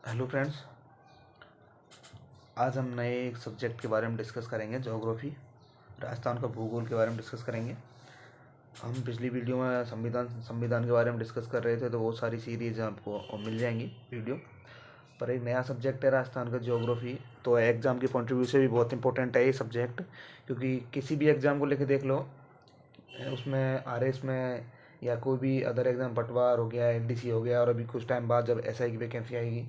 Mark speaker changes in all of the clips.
Speaker 1: Hello friends, आज हम नए एक सब्जेक्ट के बारे में डिस्कस करेंगे। ज्योग्राफी, राजस्थान का भूगोल के बारे में डिस्कस करेंगे। हम पिछली वीडियो में संविधान के बारे में डिस्कस कर रहे थे, तो वो सारी सीरीज आपको मिल जाएंगी वीडियो पर। एक नया सब्जेक्ट है राजस्थान का ज्योग्राफी, तो एग्ज़ाम के पॉइंट ऑफ व्यू से भी बहुत इंपॉर्टेंट है ये सब्जेक्ट, क्योंकि किसी भी एग्ज़ाम को लेकर देख लो, उसमें आरएस में या कोई भी अदर एग्ज़ाम, पटवार हो गया, एलडीसी हो गया, और अभी कुछ टाइम बाद जब एसआई की वैकेंसी आएगी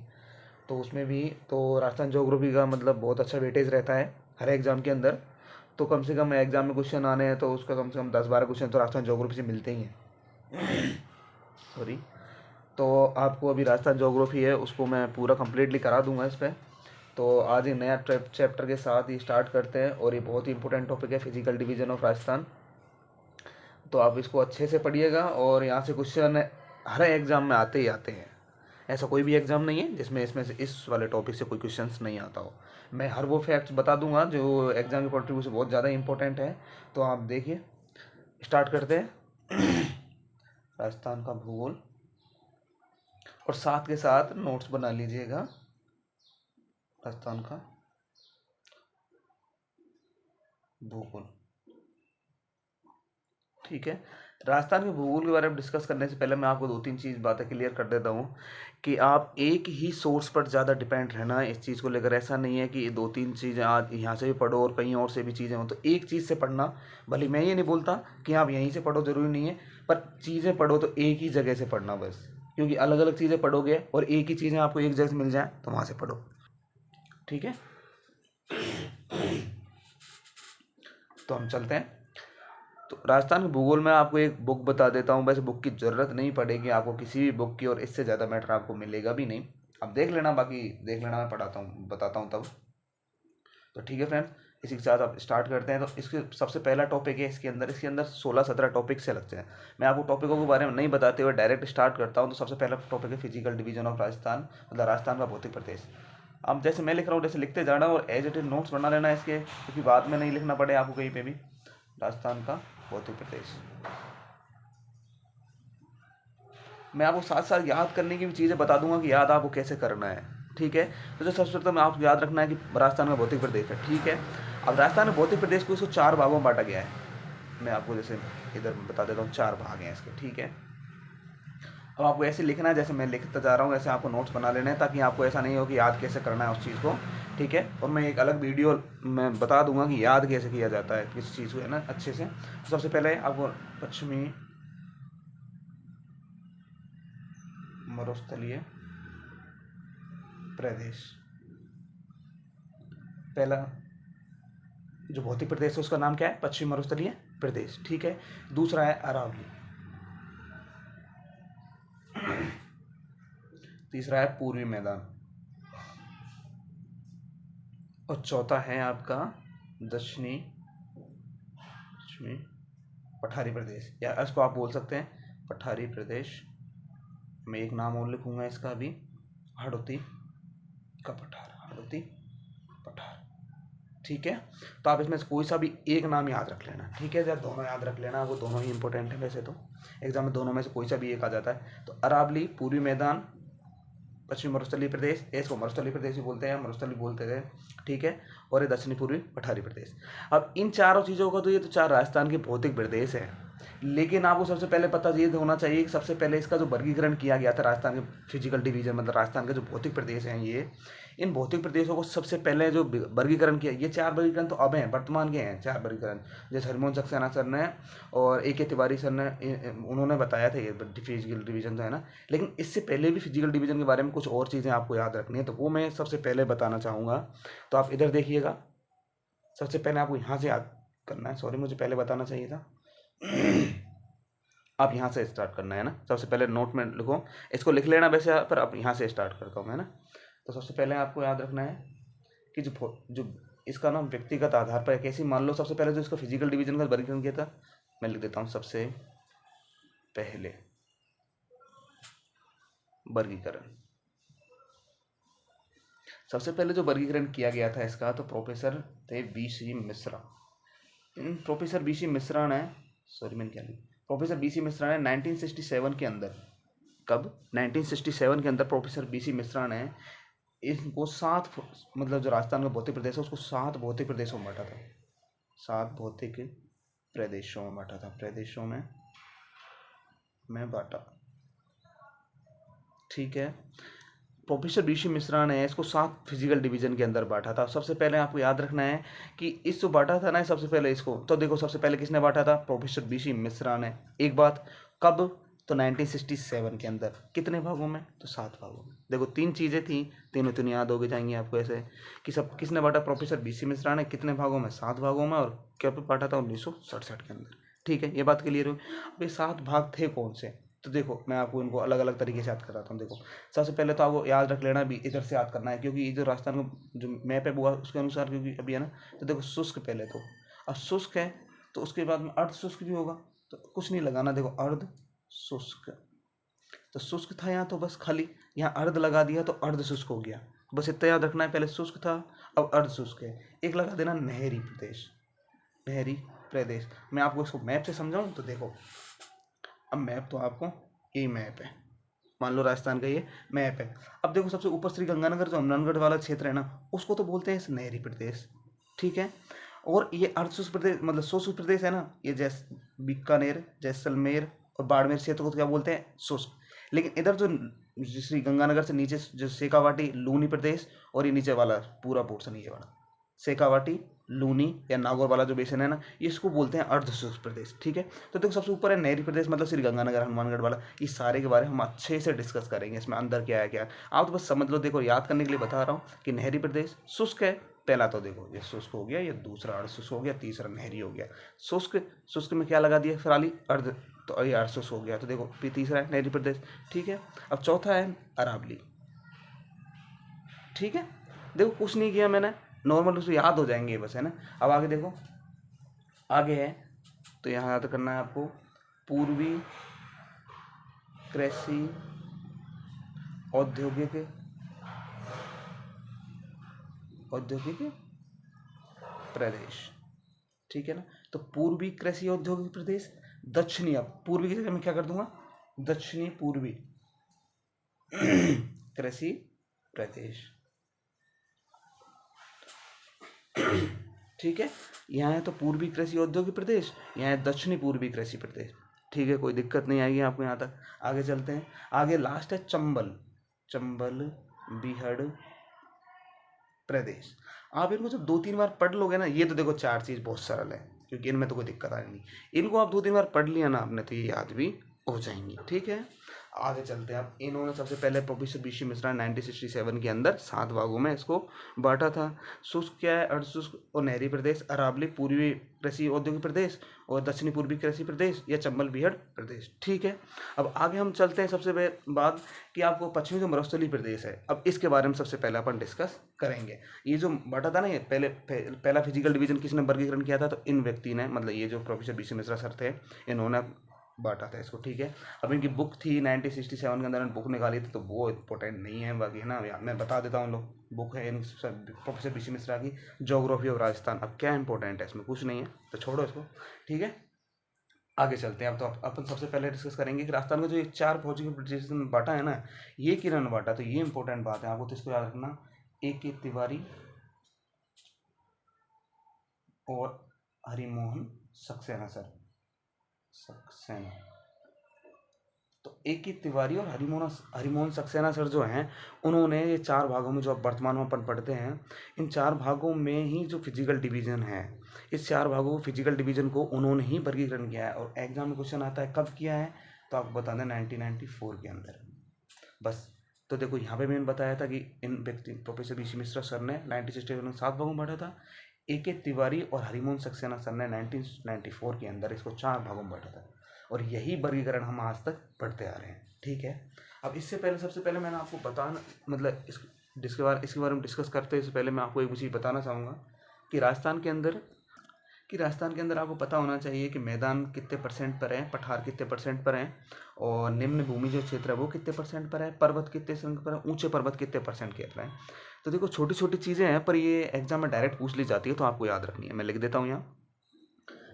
Speaker 1: तो उसमें भी तो राजस्थान ज्योग्राफी का मतलब बहुत अच्छा वेटेज रहता है हर एग्ज़ाम के अंदर। तो कम से कम एग्ज़ाम में क्वेश्चन आने हैं तो उसका कम से कम 10-12 क्वेश्चन तो राजस्थान ज्योग्राफी से मिलते ही हैं। सॉरी। तो आपको अभी राजस्थान ज्योग्राफी है उसको मैं पूरा कंप्लीटली करा दूंगा इस पर। तो आज एक नया चैप्टर के साथ ही स्टार्ट करते हैं, और ये बहुत ही इंपॉर्टेंट टॉपिक है, फिजिकल डिवीजन ऑफ राजस्थान। तो आप इसको अच्छे से पढ़िएगा, और यहाँ से क्वेश्चन हर एग्ज़ाम में आते ही आते हैं। ऐसा कोई भी एग्ज़ाम नहीं है जिसमें इसमें से इस वाले टॉपिक से कोई क्वेश्चंस नहीं आता हो। मैं हर वो फैक्ट्स बता दूंगा जो एग्ज़ाम के पॉइंट ऑफ व्यू से बहुत ज़्यादा इंपॉर्टेंट है। तो आप देखिए, स्टार्ट करते हैं। राजस्थान का भूगोल, और साथ के साथ नोट्स बना लीजिएगा राजस्थान का भूगोल। ठीक है। राजस्थान के भूगोल के बारे में डिस्कस करने से पहले मैं आपको 2-3 चीज़ बातें क्लियर कर देता हूँ कि आप एक ही सोर्स पर ज़्यादा डिपेंड रहना है इस चीज़ को लेकर। ऐसा नहीं है कि 2-3 चीज़ें आज यहाँ से भी पढ़ो और कहीं और से भी चीज़ें हो, तो एक चीज़ से पढ़ना। भले मैं ये नहीं बोलता कि आप यहीं से पढ़ो, ज़रूरी नहीं है, पर चीज़ें पढ़ो तो एक ही जगह से पढ़ना बस। क्योंकि अलग अलग चीज़ें पढ़ोगे और एक ही चीज़ें आपको एक जगह से मिल जाए तो वहाँ से पढ़ो। ठीक है, तो हम चलते हैं। तो राजस्थान के भूगोल में आपको एक बुक बता देता हूँ। वैसे बुक की ज़रूरत नहीं पड़ेगी आपको किसी भी बुक की, और इससे ज़्यादा मैटर आपको मिलेगा भी नहीं। अब देख लेना, बाकी देख लेना, मैं पढ़ाता हूँ बताता हूँ तब। तो ठीक है फ्रेंड्स, इसी के साथ आप स्टार्ट करते हैं। तो इसके सबसे पहला टॉपिक है इसके अंदर 16-17 टॉपिक से लगते हैं। मैं आपको टॉपिकों के बारे में नहीं बताते हुए डायरेक्ट स्टार्ट करता हूँ। तो सबसे पहला टॉपिक है फिजिकल डिवीजन ऑफ राजस्थान, मतलब राजस्थान का भौतिक प्रदेश। अब जैसे मैं लिख रहा हूँ जैसे लिखते जाना, और एज इट इज नोट्स बना लेना इसके, क्योंकि बाद में नहीं लिखना पड़े आपको कहीं पे भी। राजस्थान का भौतिक प्रदेश, मैं आपको साथ साथ याद करने की भी चीज़ें बता दूंगा कि याद आपको कैसे करना है। ठीक है। तो जो सबसे प्रथम आपको याद रखना है कि राजस्थान का भौतिक प्रदेश है। ठीक है। अब राजस्थान में भौतिक प्रदेश को इसको 4 भागों में बांटा गया है। मैं आपको जैसे इधर बता देता हूँ, 4 भाग हैं इसके। ठीक है। अब आपको ऐसे लिखना है जैसे मैं लिखता जा रहा हूँ, ऐसे आपको नोट्स बना लेने हैं, ताकि आपको ऐसा नहीं हो कि याद कैसे करना है उस चीज़ को। ठीक है। और मैं एक अलग वीडियो में बता दूंगा कि याद कैसे किया जाता है किस चीज़ को, है ना, अच्छे से। तो सबसे पहले आपको पश्चिमी मरुस्थलीय प्रदेश, पहला जो भौतिक प्रदेश है उसका नाम क्या है? पश्चिम मरुस्थलीय प्रदेश। ठीक है। दूसरा है अरावली, तीसरा है पूर्वी मैदान, और चौथा है आपका दक्षिणी पठारी प्रदेश, या इसको आप बोल सकते हैं पठारी प्रदेश। मैं एक नाम और लिखूंगा इसका भी, हाड़ौती का पठार, हाड़ौती पठार। ठीक है। तो आप इसमें से कोई सा भी एक नाम याद रख लेना। ठीक है, जब दोनों याद रख लेना, वो दोनों ही इंपॉर्टेंट है वैसे तो एग्जाम में, दोनों में से कोई सा भी एक आ जाता है। तो अरावली, पूर्वी मैदान, पश्चिमी मरुस्थलीय प्रदेश, इसको मरुस्थलीय प्रदेश ही बोलते हैं, मरुस्थली बोलते थे। ठीक है। और ये दक्षिणी पूर्वी पठारी प्रदेश। अब इन चारों चीज़ों का तो ये तो 4 राजस्थान के भौतिक प्रदेश हैं, लेकिन आपको सबसे पहले पता ये होना चाहिए कि सबसे पहले इसका जो वर्गीकरण किया गया था राजस्थान के फिजिकल डिवीजन, मतलब राजस्थान के जो भौतिक प्रदेश हैं ये, इन भौतिक प्रदेशों को सबसे पहले जो वर्गीकरण किया, ये 4 वर्गीकरण तो अब हैं, वर्तमान के हैं 4 वर्गीकरण, जैसे हरमोहन सक्सेना सर ने और ए के तिवारी सर ने उन्होंने बताया था ये फिजिकल डिवीजन तो, है ना। लेकिन इससे पहले भी फिजिकल डिवीजन के बारे में कुछ और चीज़ें आपको याद रखनी है, तो वो मैं सबसे पहले बताना चाहूँगा। तो आप इधर देखिएगा, सबसे पहले आपको यहाँ से याद करना है। सॉरी, मुझे पहले बताना चाहिए था। आप यहाँ से स्टार्ट करना है ना, सबसे पहले नोट में लिखो, इसको लिख लेना वैसे, पर अब यहाँ से स्टार्ट करता हूँ मैं ना। तो सबसे पहले आपको याद रखना है कि जो इसका नाम व्यक्तिगत आधार पर है। कैसे, मान लो सबसे पहले जो इसका फिजिकल डिवीजन का वर्गीकरण किया था, मैं लिख देता हूँ सबसे पहले वर्गीकरण। सबसे पहले जो वर्गीकरण किया गया था इसका, तो प्रोफेसर थे BC Mishra. Professor BC Mishra ने, सॉरी मैंने क्या लिखा, प्रोफेसर बीसी मिश्रा ने 1967 के अंदर, कब? 1967 के अंदर प्रोफेसर बीसी मिश्रा ने इनको 7 मतलब जो राजस्थान का भौतिक प्रदेश है उसको 7 भौतिक प्रदेशों में बांटा था। 7 भौतिक प्रदेशों में बांटा था, प्रदेशों में बांटा। ठीक है। प्रोफेसर बीसी मिश्रा ने इसको 7 फिजिकल डिवीजन के अंदर बांटा था। सबसे पहले आपको याद रखना है कि इस जो बांटा था ना सबसे पहले इसको, तो देखो सबसे पहले किसने बांटा था? प्रोफेसर बीसी मिश्रा ने। एक बात, कब? तो 1967 के अंदर। कितने भागों में? तो 7 भागों में। देखो 3 चीज़ें थी, तीनों तीनों याद हो गई जाएंगी आपको ऐसे कि सब किसने बांटा? प्रोफेसर बीसी मिश्रा ने। कितने भागों में? 7 भागों में। और कब बांटा था? 1967 के अंदर। ठीक है, ये बात क्लियर हुई। अब ये 7 भाग थे कौन से? तो देखो मैं आपको इनको अलग अलग तरीके से याद कराता हूँ। देखो सबसे पहले तो आपको याद रख लेना, भी इधर से याद करना है क्योंकि ये जो राजस्थान का जो मैप है वो उसके अनुसार, क्योंकि अभी है ना, तो देखो शुष्क पहले तो, अब शुष्क है तो उसके बाद में अर्ध शुष्क भी होगा, तो कुछ नहीं लगाना। देखो अर्ध शुष्क, तो शुष्क था यहाँ तो बस खाली यहाँ अर्ध लगा दिया तो अर्ध शुष्क हो गया। बस इतना याद रखना है, पहले शुष्क था अब अर्ध शुष्क है। एक लगा देना नहरी प्रदेश, नहरी प्रदेश। मैं आपको इसको मैप से समझाऊं तो देखो, अब मैप तो आपको यही मैप है, मान लो राजस्थान का ये मैप है। अब देखो सबसे ऊपर श्री गंगानगर जो अमरानगढ़ वाला क्षेत्र है ना, उसको तो बोलते हैं नहरी प्रदेश। ठीक है। और ये अर्धशुष्क प्रदेश मतलब शुष्क प्रदेश है ना, ये बीकानेर, जैसलमेर और बाड़मेर क्षेत्र को तो क्या बोलते हैं? शुष्क। लेकिन इधर जो श्री गंगानगर से नीचे जो शेखावाटी लूनी प्रदेश, और ये नीचे वाला पूरा पोर्शन ये वाला शेखावाटी लूनी या नागौर वाला जो बेसन है ना, ये इसको बोलते हैं अर्धशुष्क प्रदेश। ठीक है। तो देखो सबसे ऊपर है नहरी प्रदेश मतलब श्री गंगानगर हनुमानगढ़ वाला। ये सारे के बारे में हम अच्छे से डिस्कस करेंगे, इसमें अंदर क्या है क्या है। आप तो बस समझ लो, देखो याद करने के लिए बता रहा हूँ कि नहरी प्रदेश शुष्क है। पहला तो देखो ये शुष्क हो गया, ये दूसरा अर्धशुष्क हो गया, तीसरा नहरी हो गया। शुष्क, शुष्क में क्या लगा दिया फिराली? अर्ध, तो ये अर्धशुष्क हो गया। तो देखो फिर तीसरा है नहरी प्रदेश। ठीक है। अब चौथा है अरावली। ठीक है। देखो कुछ नहीं किया मैंने, नॉर्मल उसको याद हो जाएंगे बस, है ना। अब आगे देखो, आगे है तो यहाँ याद करना है आपको पूर्वी कृषि औद्योगिक प्रदेश। ठीक है ना। तो पूर्वी कृषि औद्योगिक प्रदेश, दक्षिणी, अब पूर्वी की जगह मैं क्या कर दूंगा? दक्षिणी पूर्वी कृषि प्रदेश। ठीक है। यहाँ है तो पूर्वी कृषि औद्योगिक प्रदेश, यहाँ है दक्षिणी पूर्वी कृषि प्रदेश। ठीक है, कोई दिक्कत नहीं आएगी आपको यहाँ तक। आगे चलते हैं, आगे लास्ट है चंबल, चंबल बीहड़ प्रदेश। आप इनको जब 2-3 बार पढ़ लोगे ना, ये तो देखो 4 चीज बहुत सरल है क्योंकि इनमें तो कोई दिक्कत आनी नहीं। इनको आप 2-3 बार पढ़ लिया ना आपने तो ये याद भी हो जाएंगी। ठीक है। आगे चलते हैं। अब इन्होंने सबसे पहले प्रोफेसर बीसी मिश्रा 1967 के अंदर 7 भागों में इसको बांटा था। शुष्क क्या है? अर्धशुष्क और नहरी प्रदेश, अरावली पूर्वी कृषि औद्योगिक प्रदेश, और दक्षिणी पूर्वी कृषि प्रदेश या चंबल बीहड़ प्रदेश। ठीक है। अब आगे हम चलते हैं सबसे बाद कि आपको पश्चिमी जो मरुस्थलीय प्रदेश है, अब इसके बारे में सबसे पहले अपन डिस्कस करेंगे। ये जो बांटा था ना, ये पहला फिजिकल डिवीजन किसने वर्गीकरण किया था? तो इन व्यक्ति ने, मतलब ये जो प्रोफेसर बीसी मिश्रा सर थे, इन्होंने बांटा था इसको। ठीक है। अब इनकी बुक थी 1967 के अंदर बुक निकाली थी, तो वो इंपॉर्टेंट नहीं है, बाकी है ना मैं बता देता हूँ। लोग बुक है इन प्रोफेसर बीसी मिश्रा की, ज्योग्राफी ऑफ राजस्थान। अब क्या इंपॉर्टेंट है इसमें? कुछ नहीं है, तो छोड़ो इसको। ठीक है। आगे चलते हैं। अब तो अपन सबसे पहले डिस्कस करेंगे कि राजस्थान का जो 4 फौजी के प्रदेश में बांटा है ना, ये किरण बांटा, तो ये इंपॉर्टेंट बात है आपको, तो इसको याद रखना। A.K. तिवारी और हरिमोहन सक्सेना सर, सक्सेना। तो A.K. तिवारी और हरिमोहन सक्सेना सर जो हैं, उन्होंने ये 4 भागों में जो अब वर्तमान में अपन पढ़ते हैं, इन 4 भागों में ही जो फिजिकल डिवीजन है, इस 4 भागों को फिजिकल डिवीजन को उन्होंने ही वर्गीकरण किया है। और एग्जाम में क्वेश्चन आता है कब किया है, तो आपको बता दें 1994 के अंदर बस। तो देखो यहाँ पे मैंने बताया था कि इन व्यक्ति प्रोफेसर बीसी मिश्रा सर ने 1967 में 7 भागों में बांटा था। A.K. तिवारी और हरिमोहन सक्सेना सर ने 1994 के अंदर इसको 4 भागों में बांटा था, और यही वर्गीकरण हम आज तक पढ़ते आ रहे हैं। ठीक है। अब इससे पहले सबसे पहले मैंने आपको बताना, मतलब इसके बारे में डिस्कस करते हैं इससे पहले मैं आपको एक चीज़ बताना चाहूँगा कि राजस्थान के अंदर आपको पता होना चाहिए कि मैदान कितने % पर है, पठार कितने % पर हैं, और निम्न भूमि जो क्षेत्र है वो कितने % पर है, पर्वत कितने % पर है, ऊंचे पर्वत कितने % के पर हैं। तो देखो छोटी छोटी चीज़ें हैं, पर ये एग्जाम में डायरेक्ट पूछ ली जाती है, तो आपको याद रखनी है। मैं लिख देता हूँ यहाँ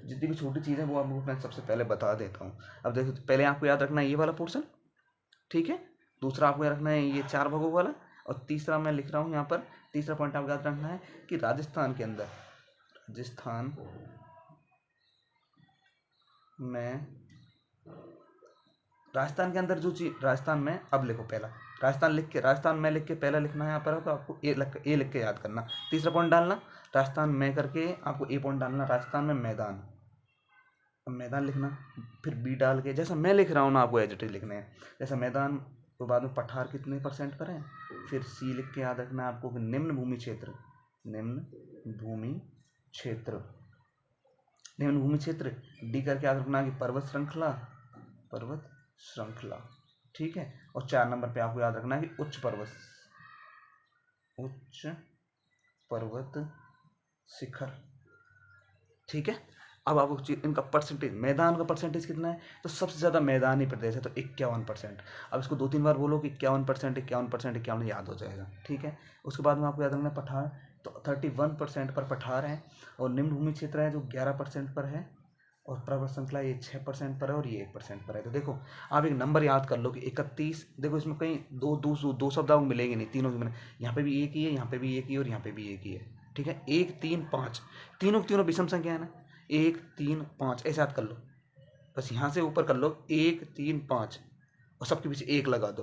Speaker 1: जितनी भी छोटी चीज़ें वो आपको मैं सबसे पहले बता देता हूँ। अब देखो पहले आपको याद रखना है ये वाला पोर्शन। ठीक है। दूसरा आपको याद रखना है ये 4 भागों वाला। और तीसरा मैं लिख रहा हूँ यहाँ पर, तीसरा पॉइंट आपको याद रखना है कि राजस्थान के अंदर, राजस्थान में, राजस्थान के अंदर जो चीज, राजस्थान में, अब लिखो पहला राजस्थान लिख के, राजस्थान में लिख के पहला लिखना है यहाँ पर, तो आपको ए लिख के याद करना। तीसरा पॉइंट डालना राजस्थान में करके आपको ए पॉइंट डालना, राजस्थान में मैदान, मैदान लिखना, फिर बी डाल के जैसा मैं लिख रहा हूँ ना आपको एज इट इज लिखने हैं, जैसा मैदान, तो बाद में पठार कितने % पर है, फिर सी लिख के याद रखना है आपको, निम्न भूमि क्षेत्र, निम्न भूमि क्षेत्र, निम्न भूमि क्षेत्र, डी करके याद रखना है कि पर्वत श्रृंखला, पर्वत श्रृंखला, ठीक है। और 4 नंबर पे आपको याद रखना है कि उच्च पर्वत, उच्च पर्वत शिखर, ठीक है। अब आपको इनका परसेंटेज, मैदान का परसेंटेज कितना है, तो सबसे ज़्यादा मैदानी प्रदेश है तो 51%। अब इसको 2-3 बार बोलो कि 51%, 51%, 51 याद हो जाएगा, ठीक है। उसके बाद में आपको याद रखना है पठार, तो 31% पर पठार है, और निम्न भूमि क्षेत्र है जो 11% पर है, और पर्वत श्रृंखला ये 6% पर है, और ये 1% पर है। तो देखो आप एक नंबर याद कर लो कि 31, देखो इसमें कहीं दो शब्द आपको मिलेंगे नहीं, तीनों की मिले, यहाँ पे भी एक ही है, यहाँ पे भी एक ही, और यहाँ पे भी एक ही है, ठीक है। 1, 3, 5, तीनों की तीनों विषम संख्या है ना, 1, 3, 5 ऐसे याद कर लो, बस यहाँ से ऊपर कर लो 1, 3, 5, और सबके पीछे 1 लगा दो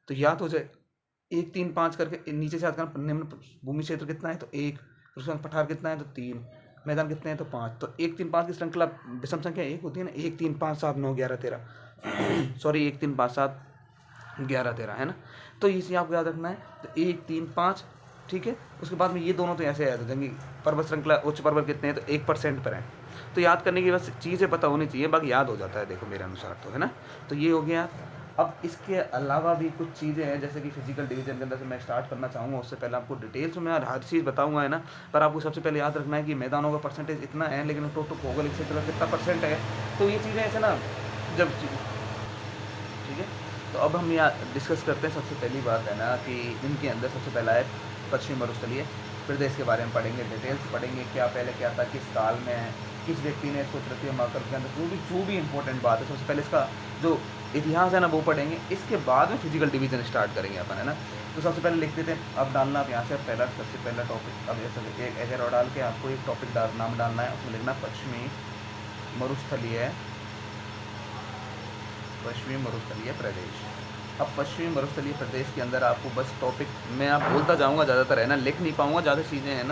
Speaker 1: तो याद हो जाए। 1, 3, 5 करके नीचे से याद करना, निम्न भूमि क्षेत्र कितना है तो 1, उसका पठार कितना है तो 3, मैदान कितने हैं तो 5, तो 1, 3, 5 की श्रृंखला विषम संख्या 1 होती है ना, 1, 3, 5, 7, 9, 11, 13 सॉरी 1, 3, 5, 7, 11, 13 है ना। तो इसे आपको याद रखना है, तो 1, 3, 5, ठीक है। उसके बाद में ये दोनों तो ऐसे याद हो जाएंगे, पर्वत श्रृंखला उच्च पर्वत कितने हैं तो 1% पर है, तो याद करने की बस चीज़ें पता होनी चाहिए, बाकी याद हो जाता है देखो मेरे अनुसार तो, है ना। तो ये हो गया। अब इसके अलावा भी कुछ चीज़ें हैं जैसे कि फिजिकल डिवीजन के अंदर से मैं स्टार्ट करना चाहूँगा, उससे पहले आपको डिटेल्स में हर चीज़ बताऊंगा, है ना। पर आपको सबसे पहले याद रखना है कि मैदानों का परसेंटेज इतना है, लेकिन टोटल भौगोलिक क्षेत्र का कितना % है, तो ये चीज़ें ऐसे ना जब, ठीक है। तो अब हम यहाँ डिस्कस करते हैं। सबसे पहली बात है ना कि इनके अंदर सबसे पहला है पश्चिमी मरुस्थलीय प्रदेश के बारे में पढ़ेंगे, डिटेल्स पढ़ेंगे, क्या पहले क्या था, किस काल में है, किस व्यक्ति ने इसको तृतीय महाकल्प के अंदर, जो भी इंपॉर्टेंट बात है सबसे पहले इसका जो इतिहास है ना वो पढ़ेंगे, इसके बाद में फिजिकल डिवीजन स्टार्ट करेंगे अपन, है ना। तो सबसे पहले लिख देते हैं, अब डालना आप यहाँ से पहला, सबसे पहला टॉपिक, अब ऐसा एक एरो डाल के आपको एक टॉपिक नाम डालना है, उसमें लिखना पश्चिमी मरुस्थलीय, पश्चिमी मरुस्थलीय प्रदेश। अब पश्चिमी मरुस्थलीय प्रदेश के अंदर आपको बस टॉपिक मैं आप बोलता जाऊंगा ज़्यादातर, है ना, लिख नहीं पाऊंगा ज़्यादा चीज़ें, है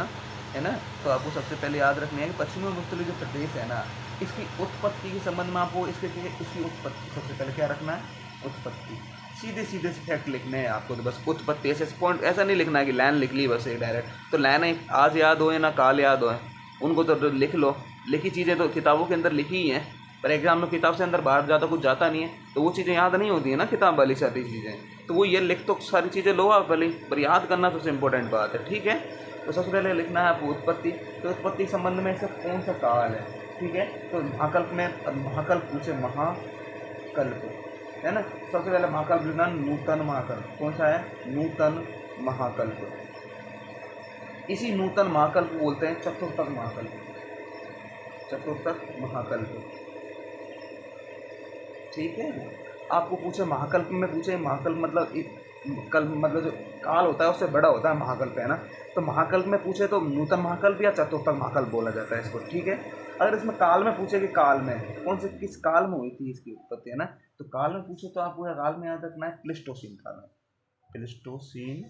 Speaker 1: ना। तो आपको सबसे पहले याद रखनी है कि पश्चिमी मरुस्थलीय जो प्रदेश है ना, इसकी उत्पत्ति के संबंध में आपको इसकी उत्पत्ति सबसे पहले क्या रखना है, उत्पत्ति। सीधे सीधे से फैक्ट लिखने हैं आपको, तो बस उत्पत्ति, ऐसे पॉइंट ऐसा नहीं लिखना है कि लाइन लिख ली बस एक डायरेक्ट, तो लाइन आज याद हो ना काल याद हो, उनको तो लिख लो, लिखी चीज़ें तो किताबों के अंदर लिखी ही हैं, पर एग्जाम में किताब से अंदर बाहर ज़्यादा कुछ जाता नहीं है, तो वो चीज़ें याद नहीं होती है ना किताब वाली सारी चीज़ें, तो वो ये लिख तो सारी चीज़ें लो आप भले, पर याद करना सबसे इम्पोर्टेंट बात है, ठीक है। तो सबसे पहले लिखना है आपको उत्पत्ति, तो उत्पत्ति के संबंध में इसका कौन सा काल है, ठीक है। तो महाकल्प में, महाकल्प पूछे, महाकल्प, है ना। सबसे पहले महाकल्प लिखना, नूतन महाकल्प, कौन सा है, नूतन महाकल्प। इसी नूतन महाकल्प को बोलते हैं चतुर्थक महाकल्प, चतुर्थक महाकल्प, ठीक है। आपको पूछे महाकल्प में, पूछे महाकल्प मतलब कल्प मतलब जो काल होता है उससे बड़ा होता है महाकल्प, है ना। तो महाकल्प में पूछे तो नूतन महाकल्प या चतुर्थक महाकल्प बोला जाता है इसको, ठीक है। अगर इसमें काल में पूछे कि काल में कौन से, किस काल में हुई थी इसकी उत्पत्ति, है ना, तो काल में पूछे तो आपको काल में याद रखना है प्लेस्टोसीन काल में, प्लेस्टोसीन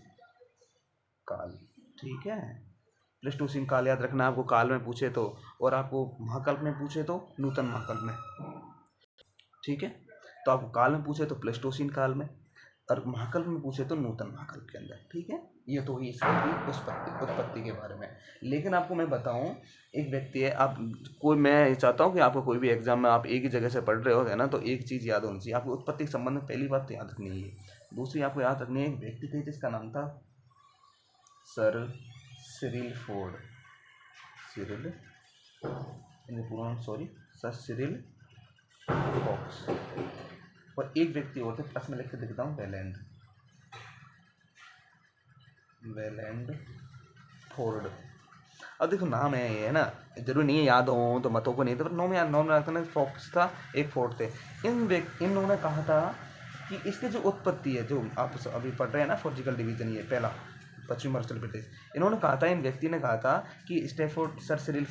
Speaker 1: काल, ठीक है। प्लेस्टोसीन काल याद रखना आपको काल में पूछे तो, और आपको महाकल्प में पूछे तो नूतन महाकल्प में, ठीक है। तो आपको काल में पूछे तो प्लेस्टोसीन काल में, और महाकल्प में पूछे तो नूतन महाकल्प के अंदर, ठीक है। ये तो हुई इसकी उत्पत्ति के बारे में। लेकिन आपको मैं बताऊं, एक व्यक्ति है, आप कोई, मैं चाहता हूं कि आपको कोई भी एग्जाम में आप एक ही जगह से पढ़ रहे हो, है ना, तो एक चीज़ याद होनी चाहिए आपको उत्पत्ति के संबंध में, पहली बात तो याद रखनी है। दूसरी आपको याद रखनी है, एक व्यक्ति थे जिसका नाम था सर सिरिल फोर्ड, सिरिल, पूरा नाम सॉरी, सर सिरिल फॉक्स, और एक व्यक्ति और थे, प्लस में लिख के देखता हूँ, वेलैंड, वेलैंड फोर्ड। अब देखो नाम है ये, है ना, जरूरी नहीं है याद हो तो मतों को नहीं, तो नाम याद, नाम रखना, फॉक्स था, एक फोर्ड थे। इन्होंने कहा था कि इसकी जो उत्पत्ति है, जो आप अभी पढ़ रहे हैं ना फोर्जिकल डिवीजन, ये पहला पश्चिम अरुणाचल प्रदेश, इन्होंने कहा था, इन व्यक्ति ने कहा था कि स्टैफोर्ड सर सिरिल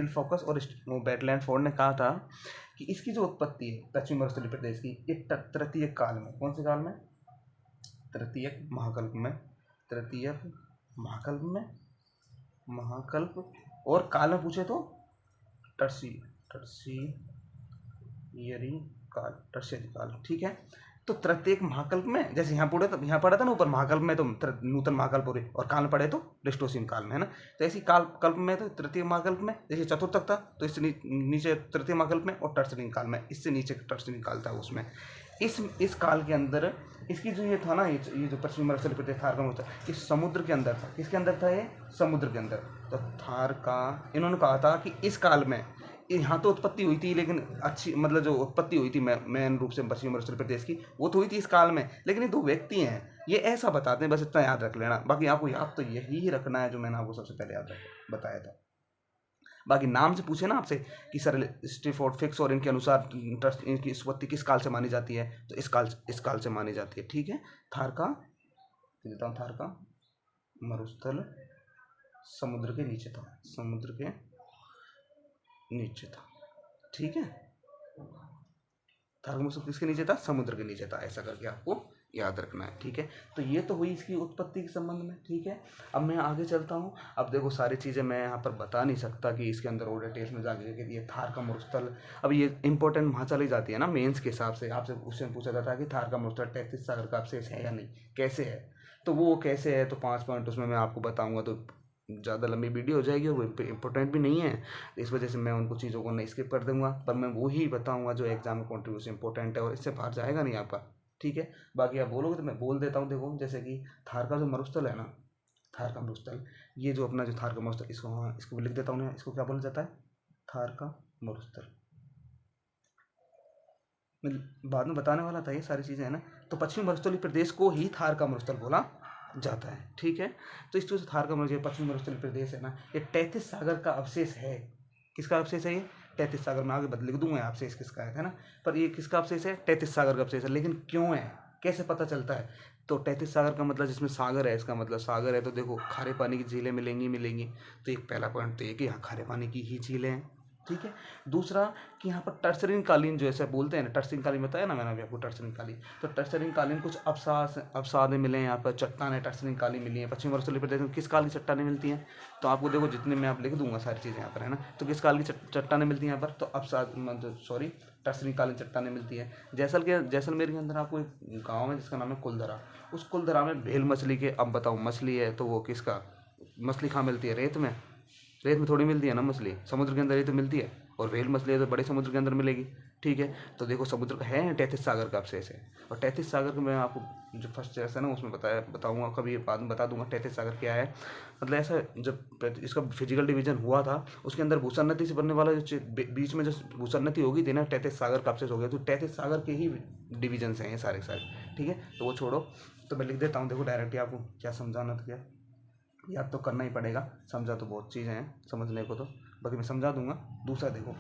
Speaker 1: फोकस और बैटलैंड फोर्ड ने कहा था कि इसकी जो उत्पत्ति है पश्चिम अरुणाचल प्रदेश की, ये तृतीयक काल में, कौन से काल में? तृतीयक महाकल्प और काल में पूछे तो टर्शियरी काल, ठीक है। तो तृतीयक महाकल्प में, जैसे यहाँ पढ़ा था ना ऊपर, महाकल्प में तो नूतन महाकल्प और काल में पढ़े तो प्लेस्टोसीन काल में, है ना। तो ऐसी कल्प में तो तृतीय महाकल्प में, जैसे चतुर्थक था तो इससे नीचे तृतीय महाकल्प में, और टर्शियरी काल में इससे नीचे टर्शियरी काल था उसमें। इस काल के अंदर इसकी जो ये था ना, ये जो पश्चिम अरुणाचल प्रदेश थार का होता है, इस समुद्र के अंदर था। किसके अंदर था? ये समुद्र के अंदर। तो थार का इन्होंने कहा था कि इस काल में यहाँ तो उत्पत्ति हुई थी, लेकिन अच्छी मतलब जो उत्पत्ति हुई थी मेन रूप से पश्चिम अरुणाचल प्रदेश की, वो तो हुई थी इस काल में। लेकिन ये दो व्यक्ति हैं, ये ऐसा बताते हैं, बस इतना याद रख लेना। बाकी आपको याद तो यही रखना है जो मैंने आपको सबसे पहले बताया था। बाकी नाम से पूछे ना आपसे कि सर स्टैफोर्ड फिक्स और इनके अनुसार इनकी उत्पत्ति किस काल से मानी जाती है, तो इस काल से मानी जाती है, ठीक है। थार का मरुस्थल समुद्र के नीचे था, ठीक है। थार का मरुस्थल किसके नीचे था? समुद्र के नीचे था, ऐसा करके आपको याद रखना है, ठीक है। तो ये तो हुई इसकी उत्पत्ति के संबंध में, ठीक है। अब मैं आगे चलता हूँ। अब देखो सारी चीज़ें मैं यहाँ पर बता नहीं सकता कि इसके अंदर और डिटेल्स में जाके कि ये थार का मरुस्थल, अब ये इंपॉर्टेंट वहाँ चली जाती है ना मेंस के हिसाब से। आपसे क्वेश्चन पूछा जाता है कि थार का मरुस्थल 33 सागर का अवशेष है या नहीं, कैसे है। तो वो कैसे है, तो 5 पॉइंट उसमें मैं आपको बताऊँगा, तो ज़्यादा लंबी वीडियो हो जाएगी और वो इंपॉर्टेंट भी नहीं है, इस वजह से मैं उनको चीज़ों को नहीं स्किप कर दूंगा। पर मैं वो ही बताऊंगा जो एग्जाम में कॉन्ट्रीब्यूशन इंपॉर्टेंट है और इससे बाहर जाएगा नहीं आपका, ठीक है। बाकी आप बोलोगे तो मैं बोल देता हूँ। देखो जैसे कि थार का जो मरुस्थल है ना, थार का मरुस्थल, ये जो अपना जो थार का मरुस्थल, इसको लिख देता हूँ। इसको क्या बोला जाता है? थार का मरुस्थल। मैं बाद में बताने वाला था ये सारी चीज़ें, है ना। तो पश्चिम मरुस्थलीय प्रदेश को ही थार का मरुस्थल बोला जाता है, ठीक है। तो इस तरह से थार का मरुस्थल, पश्चिम मरुस्थलीय प्रदेश है ना, ये 33 सागर का अवशेष है। किसका अवशेष है ये? 33 सागर। मैं आगे लिख दूंगा अवशेष किसका है ना। पर ये किसका अवशेष है? 33 सागर का अवशेष है। लेकिन क्यों है, कैसे पता चलता है? तो 33 सागर का मतलब जिसमें सागर है, इसका मतलब सागर है तो देखो खारे पानी की झीलें मिलेंगी। तो एक पहला पॉइंट तो ये कि यहाँ खारे पानी की ही झीलें हैं, ठीक है। दूसरा कि यहाँ पर टर्सरीन कालीन जो ऐसे बोलते हैं ना, टर्सरीन कालीन बताया ना मैंने अभी आपको, टर्सरीन कालीन। तो टर्सरीन कालीन कुछ अवसाद मिले हैं यहाँ पर, चट्टानें टर्सरीन कालीन मिली हैं। पश्चिम अरुणाचल प्रदेश में किस काल की चट्टानें मिलती हैं? तो आपको देखो जितने मैं आप लिख दूंगा सारी चीज़ें यहाँ पर, है ना। तो किस काल की चट्टानें मिलती हैं यहाँ पर? तो टर्सरीन कालीन चट्टानें मिलती है। जैसलमेर के अंदर आपको एक गाँव है जिसका नाम है कुलधरा। उस कुलधरा में भेल मछली के, अब बताओ मछली है तो वो किसका, मछली कहाँ मिलती है? रेत में थोड़ी मिलती है ना मछली, समुद्र के अंदर ही तो मिलती है। और व्हेल मछली है तो बड़े समुद्र के अंदर मिलेगी, ठीक है। तो देखो समुद्र का है 33 सागर का अवशेष है। और 33 सागर का मैं आपको जो फर्स्ट चैप्टर है ना उसमें बताऊंगा, कभी बाद में बता दूंगा 33 सागर क्या है। मतलब ऐसा जब इसका फिजिकल डिवीजन हुआ था उसके अंदर भूसन्नति से बनने वाला जो बीच में जो भूसन्नति होगी थी ना, 33 सागर का अवशेष हो गया। तो 33 सागर के ही डिवीजन हैं ये सारे, ठीक है। तो वो छोड़ो, तो मैं लिख देता हूँ। देखो डायरेक्टली आपको क्या समझाना था, क्या याद तो करना ही पड़ेगा। समझा तो बहुत चीज़ें हैं समझने को, तो बाकी मैं समझा दूंगा। दूसरा देखो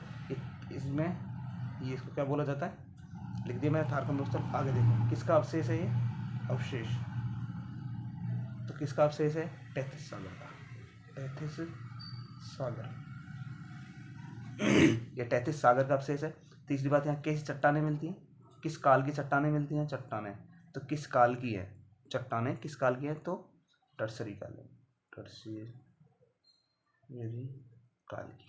Speaker 1: इसमें ये इसको क्या बोला जाता है, लिख दिया मैंने थार का मरुस्थल। आगे देखो किसका अवशेष है ये, अवशेष। तो किसका अवशेष है? 33 सागर का, 33 सागर ये 33 सागर का अवशेष है। तीसरी बात, यहाँ कैसी चट्टानें मिलती हैं, किस काल की चट्टानें मिलती हैं? चट्टानें तो किस काल की है? चट्टानें किस काल की है? तो टर्सरी काल की, काल की,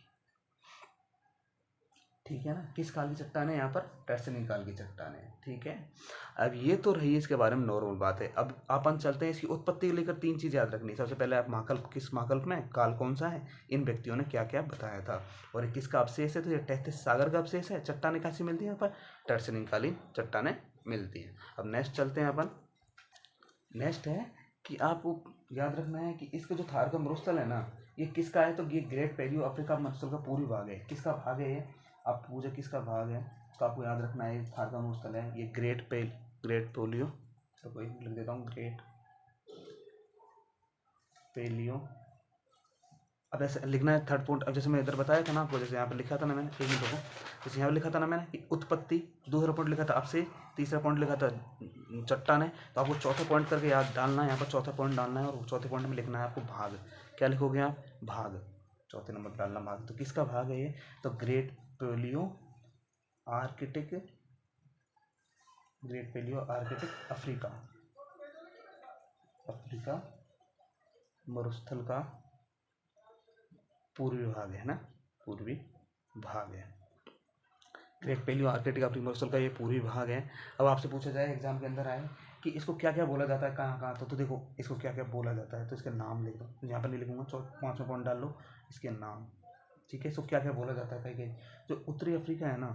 Speaker 1: ठीक है ना। किस काल की चट्टान है? यहाँ पर टर्सरी काल की चट्टान है, ठीक है। अब ये तो रही इसके बारे में नॉर्मल बात है। अब अपन चलते हैं इसकी उत्पत्ति को लेकर 3 चीज़ याद रखनी। सबसे पहले आप महाकल्प, किस महाकल्प में, काल कौन सा है, इन व्यक्तियों ने क्या क्या बताया था, और किसका अवशेष है? तो ये 33 सागर का अवशेष है। चट्टानें कैसी मिलती है यहाँ पर? टर्सरी कालीन चट्टानें मिलती हैं। अब नेक्स्ट चलते हैं अपन। नेक्स्ट है कि आपको याद रखना है कि इसका जो थार का मरुस्थल है ना, ये किसका है? तो ये ग्रेट पैलियो अफ्रीका मरुस्थल का पूरी भाग है। किसका भाग है ये? आप पूछे किसका भाग है, तो आपको याद रखना है थार का मरुस्थल है ये ग्रेट पैलियो, तो कोई लिख देता हूँ, ग्रेट पैलियो अब ऐसे लिखना है थर्ड पॉइंट। अब जैसे मैं इधर बताया था ना आपको, जैसे यहाँ पर लिखा था ना मैंने, एक मिनट रुको, जैसे यहाँ पर लिखा था ना मैंने कि उत्पत्ति, दूसरा पॉइंट लिखा था आपसे, तीसरा पॉइंट लिखा था चट्टान है, तो आपको चौथा पॉइंट करके याद डालना है, यहाँ पर चौथा पॉइंट डालना है, और चौथे पॉइंट में लिखना है आपको भाग। क्या लिखोगे आप? भाग। चौथे नंबर पर डालना भाग। तो किसका भाग है ये? तो great Palaearctic, great Palaearctic Africa, Africa मरुस्थल का पूर्वी भाग है ना, पूर्वी भाग है। ग्रेट पैलियो आर्कटिक अफ्रीका मरुस्थल का ये पूर्वी भाग है। अब आपसे पूछा जाए एग्जाम के अंदर आए कि इसको क्या क्या बोला जाता है, कहाँ कहाँ, तो देखो इसको क्या क्या बोला जाता है, तो इसके नाम लिख दो। यहाँ पर नहीं लिखूंगा, 5वां पॉइंट डाल लो, इसके नाम। ठीक है, इसको क्या क्या बोला जाता है कहीं कहीं। जो उत्तरी अफ्रीका है ना,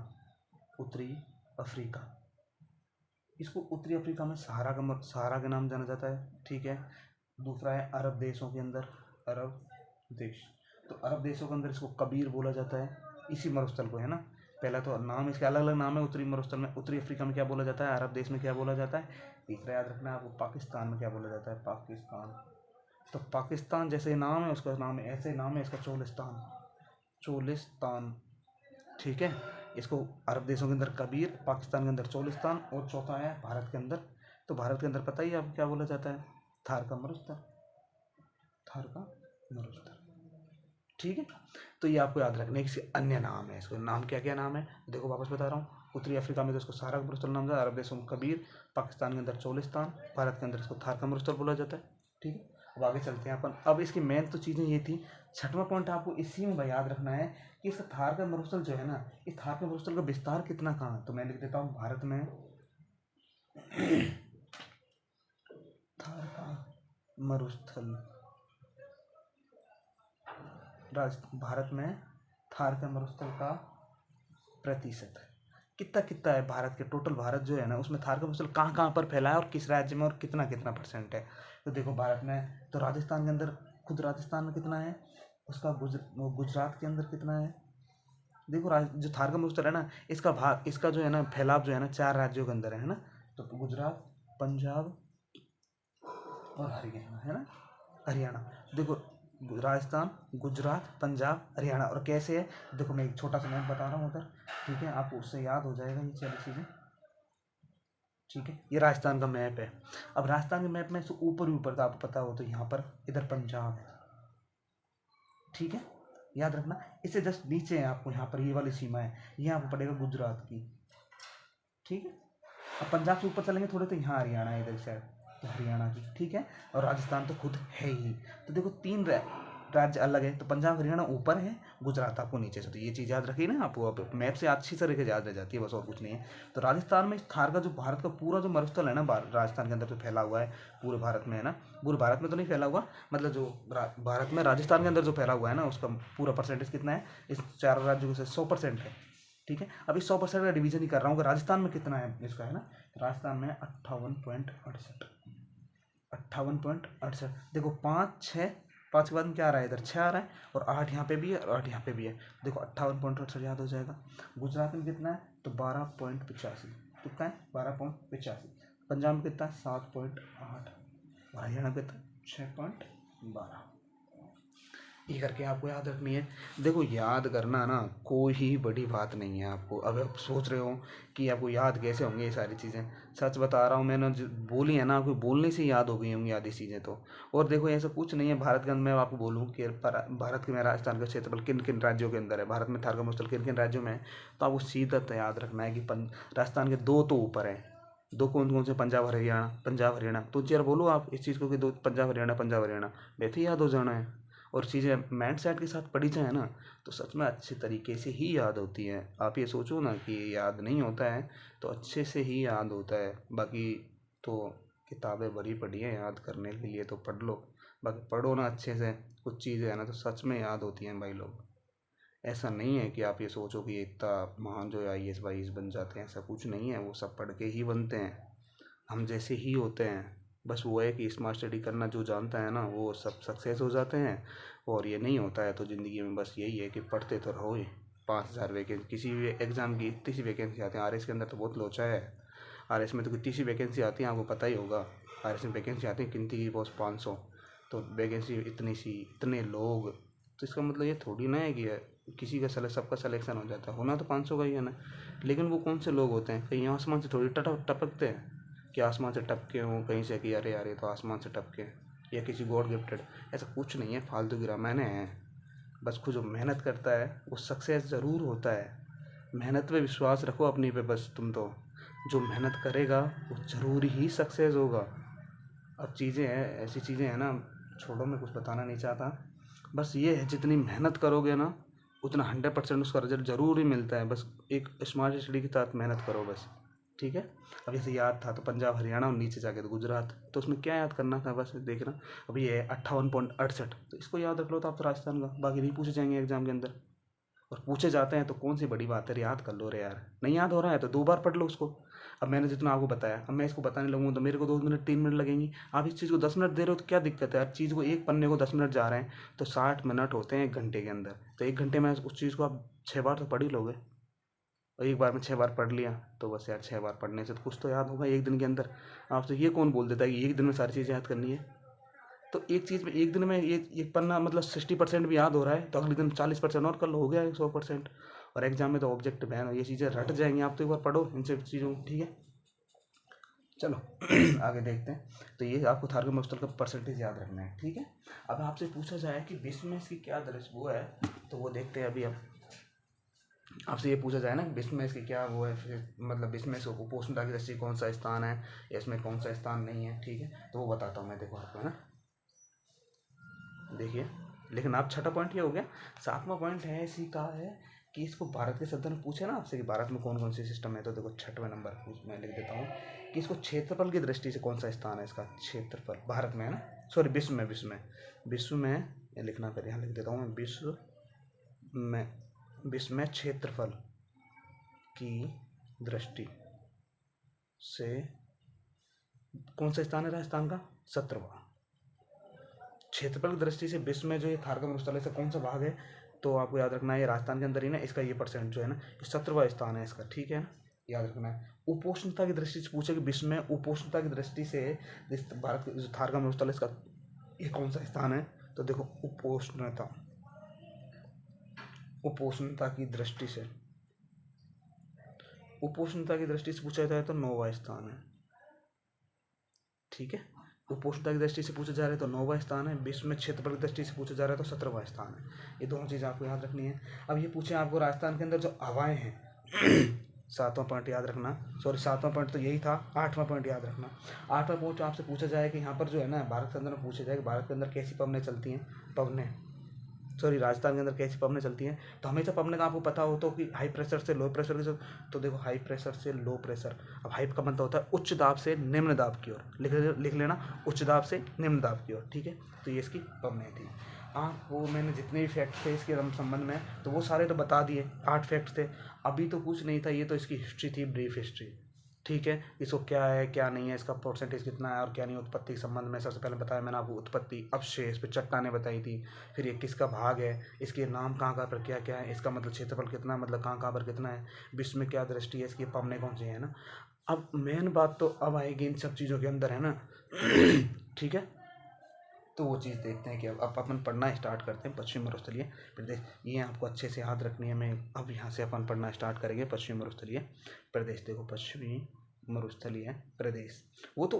Speaker 1: उत्तरी अफ्रीका, इसको उत्तरी अफ्रीका में सहारा के नाम जाना जाता है। ठीक है। दूसरा है अरब देशों के अंदर, अरब देश, तो अरब देशों के अंदर इसको कबीर बोला जाता है, इसी मरुस्थल को, है ना। पहला तो नाम इसके अलग अलग नाम है, उत्तरी मरुस्थल में, उत्तरी अफ्रीका में क्या बोला जाता है, अरब देश में क्या बोला जाता है। तीसरा याद रखना है आपको, पाकिस्तान में क्या बोला जाता है, पाकिस्तान। तो पाकिस्तान जैसे नाम है उसका नाम है, ऐसे नाम है इसका चोलिस्तान, चोलिस्तान। ठीक है, इसको अरब देशों के अंदर कबीर, पाकिस्तान के अंदर चोलिस्तान, और चौथा है भारत के अंदर। तो भारत के अंदर पता ही आपको क्या बोला जाता है, थार का मरुस्थल, थार का मरुस्थल। ठीक है, तो ये आपको याद रखने के अन्य नाम है, इसको नाम क्या क्या नाम है देखो, वापस बता रहा हूँ। उत्तरी अफ्रीका में तो इसको सहारा का मरुस्थल नाम है, अरब देशों में कबीर, पाकिस्तान के अंदर चोलिस्तान, भारत के अंदर इसको थार का मरुस्थल बोला जाता है। ठीक है, अब आगे चलते हैं अपन। अब इसकी मेन तो चीज़ें ये थी। छठवां पॉइंट आपको इसी में याद रखना है कि इस थार का मरुस्थल जो है ना, इस थार के मरुस्थल का विस्तार कितना कहाँ है, तो मैं लिख देता हूँ भारत में थार का मरुस्थल, भारत में थार के मरुस्थल का प्रतिशत कितना कितना है, भारत के टोटल भारत जो है ना, उसमें थार का मरुस्थल कहाँ कहाँ पर फैला है और किस राज्य में, और कितना कितना परसेंट है। तो देखो भारत में तो राजस्थान के अंदर, खुद राजस्थान में कितना है उसका, गुजरात के अंदर कितना है। देखो जो थार का मरुस्थल है ना, इसका भाग, इसका जो है ना फैलाव जो है ना 4 राज्यों के अंदर है ना। तो गुजरात, पंजाब और हरियाणा, है ना, हरियाणा। देखो राजस्थान, गुजरात, पंजाब, हरियाणा, और कैसे है देखो, मैं एक छोटा सा मैप बता रहा हूँ उधर। ठीक है, आपको उससे याद हो जाएगा ये सारी चीज़ें। ठीक है, ये राजस्थान का मैप है। अब राजस्थान के मैप में से ऊपर ही ऊपर का आपको पता हो तो यहाँ पर इधर पंजाब है। ठीक है, याद रखना। इससे जस्ट नीचे है आपको, यहाँ पर ये वाली सीमा है, ये आपको पड़ेगा गुजरात की। ठीक है, अब पंजाब से ऊपर चलेंगे थोड़े तो यहाँ हरियाणा है, इधर साइड तो हरियाणा की। ठीक है, और राजस्थान तो खुद है ही। तो देखो 3 राज्य अलग है, तो पंजाब हरियाणा ऊपर है, गुजरात आपको नीचे से। तो ये चीज़ याद रखिए ना, आपको अब मैप से अच्छी तरीके से याद रह जाती है, बस और कुछ नहीं है। तो राजस्थान में थार का जो भारत का पूरा जो मरुस्थल है ना, राजस्थान के अंदर जो फैला हुआ है पूरे भारत में, है ना, पूरे भारत में तो नहीं फैला हुआ, मतलब जो भारत में राजस्थान के अंदर जो फैला हुआ है ना, उसका पूरा परसेंटेज कितना है, इस 4 राज्यों से 100% है। ठीक है, अब इस 100% का डिवीजन ही कर रहा हूँ कि राजस्थान में कितना है इसका, है ना। राजस्थान में 58.68, 58.68। देखो 5 6, 5 के बाद में क्या आ रहा है, इधर 6 आ रहा है, और 8 यहाँ पे भी है, और 8 यहाँ पे भी है। देखो 58.68 याद हो जाएगा। गुजरात में कितना है, तो 12.85, कितना है 12.85। पंजाब में कितना है 7.8, और हरियाणा में कितना है 6.12। ये करके आपको याद रखनी है। देखो याद करना ना कोई ही बड़ी बात नहीं है आपको। अब आप सोच रहे हो कि आपको याद कैसे होंगे ये सारी चीज़ें, सच बता रहा हूँ, मैंने जो बोली है ना, आपको बोलने से याद हो गई होंगी आधी चीज़ें तो। और देखो ऐसा कुछ नहीं है, भारत के अंदर मैं आपको बोलूँ कि भारत के में राजस्थान का क्षेत्रफल किन किन राज्यों के अंदर है, भारत में थार का मरुस्थल किन किन राज्यों में है, तो आपको सीधा तो याद रखना है कि राजस्थान के 2 तो ऊपर है। 2 कौन कौन से, पंजाब हरियाणा, पंजाब हरियाणा। तो यार बोलो आप इस चीज़ को कि 2 पंजाब हरियाणा, पंजाब हरियाणा, वैसे ही याद हो जाना है। और चीज़ें माइंड सेट के साथ पढ़ी जाए ना, तो सच में अच्छे तरीके से ही याद होती हैं। आप ये सोचो ना कि याद नहीं होता है, तो अच्छे से ही याद होता है। बाकी तो किताबें भरी पड़ी हैं, याद करने के लिए तो पढ़ लो, बाकी पढ़ो ना अच्छे से, कुछ चीज़ें हैं ना तो सच में याद होती हैं भाई लोग। ऐसा नहीं है कि आप ये सोचो कि इतना महान जो IAS वाईएएस बन जाते हैं, ऐसा कुछ नहीं है। वो सब पढ़ के ही बनते हैं, हम जैसे ही होते हैं। बस वो है कि स्मार्ट स्टडी करना जो जानता है ना, वो सब सक्सेस हो जाते हैं। और ये नहीं होता है तो ज़िंदगी में बस यही है कि पढ़ते तो रहो ही। 5000 वैकेंसी किसी भी एग्ज़ाम की, इतनी सी वैकेंसी आती है। RS के अंदर तो बहुत लोचा है। RS में तो कितनी सी वैकेंसी आती है आपको पता ही होगा। RS में वैकेंसी आती है गिनती की बस 500, तो वैकेंसी इतनी सी, इतने लोग,
Speaker 2: तो इसका मतलब ये थोड़ी ना है कि किसी का सबका सिलेक्शन हो जाता है। होना तो 500 का ही है ना, लेकिन वो कौन से लोग होते हैं, कहीं आसमान से थोड़ी टपकते हैं कि आसमान से टपके हों कहीं से कि अरे यार ये तो आसमान से टपके, या किसी गॉड गिफ्टेड, ऐसा कुछ नहीं है, फालतू की रामायण है। बस खुद जो मेहनत करता है वो सक्सेस ज़रूर होता है। मेहनत पे विश्वास रखो अपनी पे, बस तुम तो जो मेहनत करेगा वो ज़रूर ही सक्सेस होगा। अब चीज़ें हैं, ऐसी चीज़ें हैं ना, छोड़ो, मैं कुछ बताना नहीं चाहता। बस ये है, जितनी मेहनत करोगे ना उतना 100% उसका रिजल्ट ज़रूर ही मिलता है। बस एक स्मार्ट स्टडी के साथ मेहनत करो बस, ठीक है। अब जैसे याद था तो पंजाब हरियाणा और नीचे जाके तो गुजरात, तो उसमें क्या याद करना था, बस देखना। अब ये है 58.68, तो इसको याद रख लो तो आप तो राजस्थान का, बाकी नहीं पूछे जाएंगे एग्जाम के अंदर। और पूछे जाते हैं तो कौन सी बड़ी बात है, याद कर लो रे यार। नहीं याद हो रहा है तो 2 बार पढ़ लो उसको। अब मैंने जितना आपको बताया, अब मैं इसको बताने लगूँ तो मेरे को 2 मिनट 3 मिनट लगेंगी। आप इस चीज़ को 10 मिनट दे रहे हो तो क्या दिक्कत है, हर चीज़ को एक पन्ने को 10 मिनट जा रहे हैं तो 60 मिनट होते हैं 1 घंटे के अंदर। तो 1 घंटे में उस चीज़ को आप 6 बार तो पढ़ ही लोगे। और एक बार में 6 बार पढ़ लिया तो बस यार, 6 बार पढ़ने से तो कुछ तो याद होगा एक दिन के अंदर। आपसे ये कौन बोल देता है कि एक दिन में सारी चीज़ें याद करनी है। तो एक चीज़ में एक दिन में एक पन्ना मतलब 60% भी याद हो रहा है तो अगले दिन 40% और कर लो, हो गया 100%। और एग्जाम में तो ऑब्जेक्ट बैन हो, ये चीज़ें रट जाएंगी, आप तो एक बार पढ़ो इन सब चीज़ों को, ठीक है। चलो आगे देखते हैं। तो ये आपको थार्गम हॉस्टल का परसेंटेज याद रखना है, ठीक है। अब आपसे पूछा जाए कि विश्व में इसकी क्या दृष्टि वो है, तो वो देखते हैं अभी। अब आपसे ये पूछा जाए ना कि विश्व में इसकी क्या वो है, मतलब विश्व में इसको कुपोषणता की दृष्टि कौन सा स्थान है, इसमें कौन सा स्थान नहीं है, ठीक है। तो वो बताता हूँ मैं, देखो आपको, है ना, देखिए। लेकिन आप 6ठा पॉइंट ये हो गया। 7वां पॉइंट है इसी का है कि इसको भारत के संदर्भ में पूछे ना आपसे कि भारत में कौन कौन से सिस्टम है, तो देखो 6वें नंबर मैं लिख देता हूँ कि इसको क्षेत्रफल की दृष्टि से कौन सा स्थान है इसका, क्षेत्रफल भारत में, है ना, सॉरी विश्व में ये लिखना, फिर यहाँ लिख देता हूँ मैं, विश्व में क्षेत्रफल की दृष्टि से कौन सा स्थान है राजस्थान का, 17वां। क्षेत्रफल की दृष्टि से विश्व में जो ये थारगम स्थल से कौन सा भाग है, तो आपको याद रखना है ये राजस्थान के अंदर ही ना, इसका ये परसेंट जो है ना 17वां स्थान है इसका, ठीक है ना, याद रखना है। उपोष्णता की दृष्टि से पूछे कि विश्व में उपोष्णता की दृष्टि से भारत जो थारगम स्थल इसका ये कौन सा स्थान है, तो देखो उपोष्णता की दृष्टि से पूछा जाता है तो 9वां स्थान है, ठीक है। उपोष्णता की दृष्टि से पूछा जा रहा है तो 9वां स्थान है, विश्व में क्षेत्रफल की दृष्टि से पूछा जा रहा है तो 17वां स्थान है। ये दोनों चीज़ आपको याद रखनी है। अब ये पूछे आपको राजस्थान के अंदर जो हवाएं हैं 7वां पॉइंट याद रखना, सॉरी 7वां पॉइंट तो यही था, 8वां पॉइंट याद रखना। 8वां पॉइंट आपसे पूछा जाए कि यहाँ पर जो है ना भारत के अंदर में पूछा जाए कि भारत के अंदर कैसी पवनें चलती हैं, राजस्थान के अंदर कैसी पवनें चलती हैं। तो हमेशा पवनें का आपको पता हो तो कि हाई प्रेशर से लो प्रेशर की, तो देखो हाई प्रेशर से लो प्रेशर। अब हाई का मतलब होता है उच्च दाब से निम्न दाब की ओर, लिख लेना, उच्च दाब से निम्न दाब की ओर, ठीक है। तो ये इसकी पवनें थी। वो मैंने जितने भी फैक्ट थे इसके संबंध में तो वो सारे तो बता दिए, 8 फैक्ट थे। अभी तो कुछ नहीं था, ये तो इसकी हिस्ट्री थी, ब्रीफ हिस्ट्री, ठीक है। इसको क्या है क्या नहीं है, इसका परसेंटेज कितना है और क्या नहीं। उत्पत्ति के संबंध में सबसे पहले बताया मैंने आपको, उत्पत्ति, अवशेष, फिर चट्टानें बताई थी, फिर ये किसका भाग है, इसके नाम कहाँ पर क्या क्या है, इसका मतलब क्षेत्रफल कितना, मतलब कहाँ पर कितना है, विश्व में क्या दृष्टि है इसकी, पवनें कौन सी है ना। अब मेन बात तो अब आएगी इन सब चीज़ों के अंदर, है ना ठीक है। तो वो चीज़ देखते हैं कि अब अपन पढ़ना स्टार्ट करते हैं। पश्चिम मरुस्थलीय प्रदेश, ये आपको अच्छे से याद रखनी है। मैं अब यहाँ से अपन पढ़ना स्टार्ट करेंगे। पश्चिम मरुस्थलीय प्रदेश, देखो पश्चिमी मरुस्थलीय प्रदेश, वो तो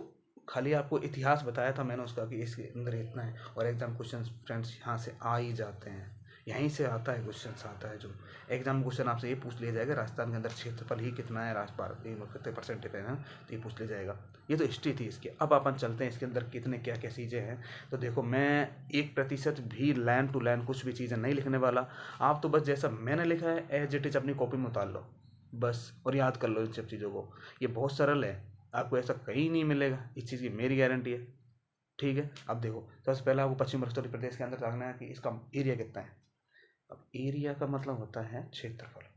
Speaker 2: खाली आपको इतिहास बताया था मैंने उसका कि इसके अंदर इतना है। और एग्जाम क्वेश्चन फ्रेंड्स यहाँ से आ ही जाते हैं, यहीं से आता है क्वेश्चन, आता है जो एग्जाम क्वेश्चन आपसे ये पूछ लिया जाएगा राजस्थान के अंदर क्षेत्रफल ही कितना है, भारत कितने परसेंटेज है ना, तो ये पूछ लिया जाएगा। ये तो हिस्ट्री थी इसकी। अब अपन चलते हैं इसके अंदर कितने क्या क्या चीज़ें हैं। तो देखो मैं 1% भी लाइन टू लाइन कुछ भी चीज़ें नहीं लिखने वाला। आप तो बस जैसा मैंने लिखा है एज इट इज अपनी कॉपी में उतार लो बस, और याद कर लो इन सब चीज़ों को। ये बहुत सरल है, आपको ऐसा कहीं नहीं मिलेगा, इस चीज़ की मेरी गारंटी है, ठीक है। अब देखो सबसे पहले आपको पश्चिम मरुस्थलीय प्रदेश के अंदर जानना है कि इसका एरिया कितना है। अब एरिया का मतलब होता है क्षेत्रफल।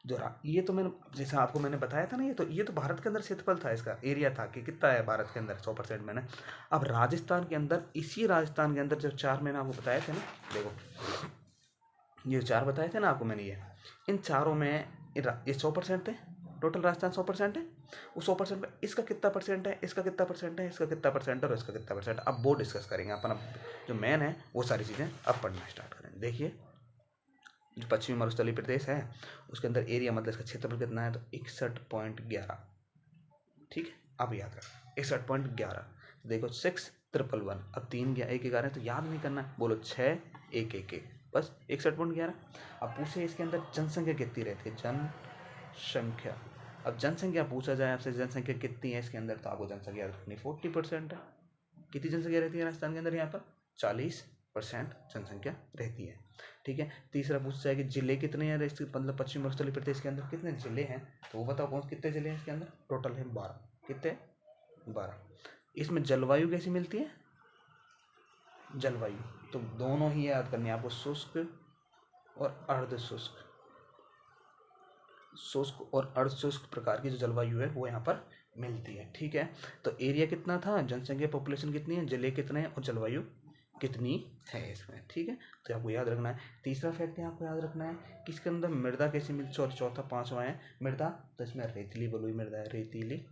Speaker 2: जो ये तो मैंने जैसा आपको मैंने बताया था ना, ये तो भारत के अंदर क्षेत्रफल था, इसका एरिया था कि कितना है भारत के अंदर 100% मैंने। अब राजस्थान के अंदर, इसी राजस्थान के अंदर जो 4 मैंने आपको बताए थे ना, देखो ये 4 बताए थे ना आपको मैंने, ये इन चारों में ये 100% थे, टोटल राजस्थान 100% है, उस 100% में इसका कितना परसेंट है, इसका कितना परसेंट है, इसका कितना परसेंट है और इसका कितना परसेंट। अब वो डिस्कस करेंगे अपन। अब जो मेन है वो सारी चीज़ें अब पढ़ना स्टार्ट करेंगे। देखिए जो पश्चिमी मरुस्थलीय प्रदेश है उसके अंदर एरिया मतलब इसका क्षेत्रफल कितना है, तो 61.11। ठीक है, अब याद रखना 61.11। देखो 6,111, अब 3 गया 1 11 तो याद नहीं करना है, बोलो 6 1 1 1, बस 61.11। अब पूछे इसके अंदर जनसंख्या कितनी रहती है, जनसंख्या। अब जनसंख्या पूछा जाए आपसे जनसंख्या कितनी है इसके अंदर, तो आपको जनसंख्या रखनी 40% है। कितनी जनसंख्या रहती है राजस्थान के अंदर, यहाँ पर 40% जनसंख्या रहती है। ठीक है, तीसरा पूछा जाए कि जिले कितने हैं मतलब पश्चिम मरुस्थलीय प्रदेश के अंदर कितने जिले हैं, तो वो बताओ कौन कितने जिले हैं इसके अंदर, टोटल है 12। कितने, 12। इसमें जलवायु कैसी मिलती है, जलवायु तो दोनों ही याद करनी है आपको, शुष्क और अर्ध शुष्क। शुष्क और अर्ध शुष्क प्रकार की जो जलवायु है वो यहाँ पर मिलती है। ठीक है, तो एरिया कितना था, जनसंख्या पॉपुलेशन कितनी है, जिले कितने हैं और जलवायु कितनी है इसमें। ठीक है, तो आपको याद रखना है। तीसरा फैक्ट आपको याद रखना है कि इसके अंदर मृदा कैसी मिलती है, चौथा 5वां है मृदा, तो इसमें रेतीली बलुई मृदा है, रेतीली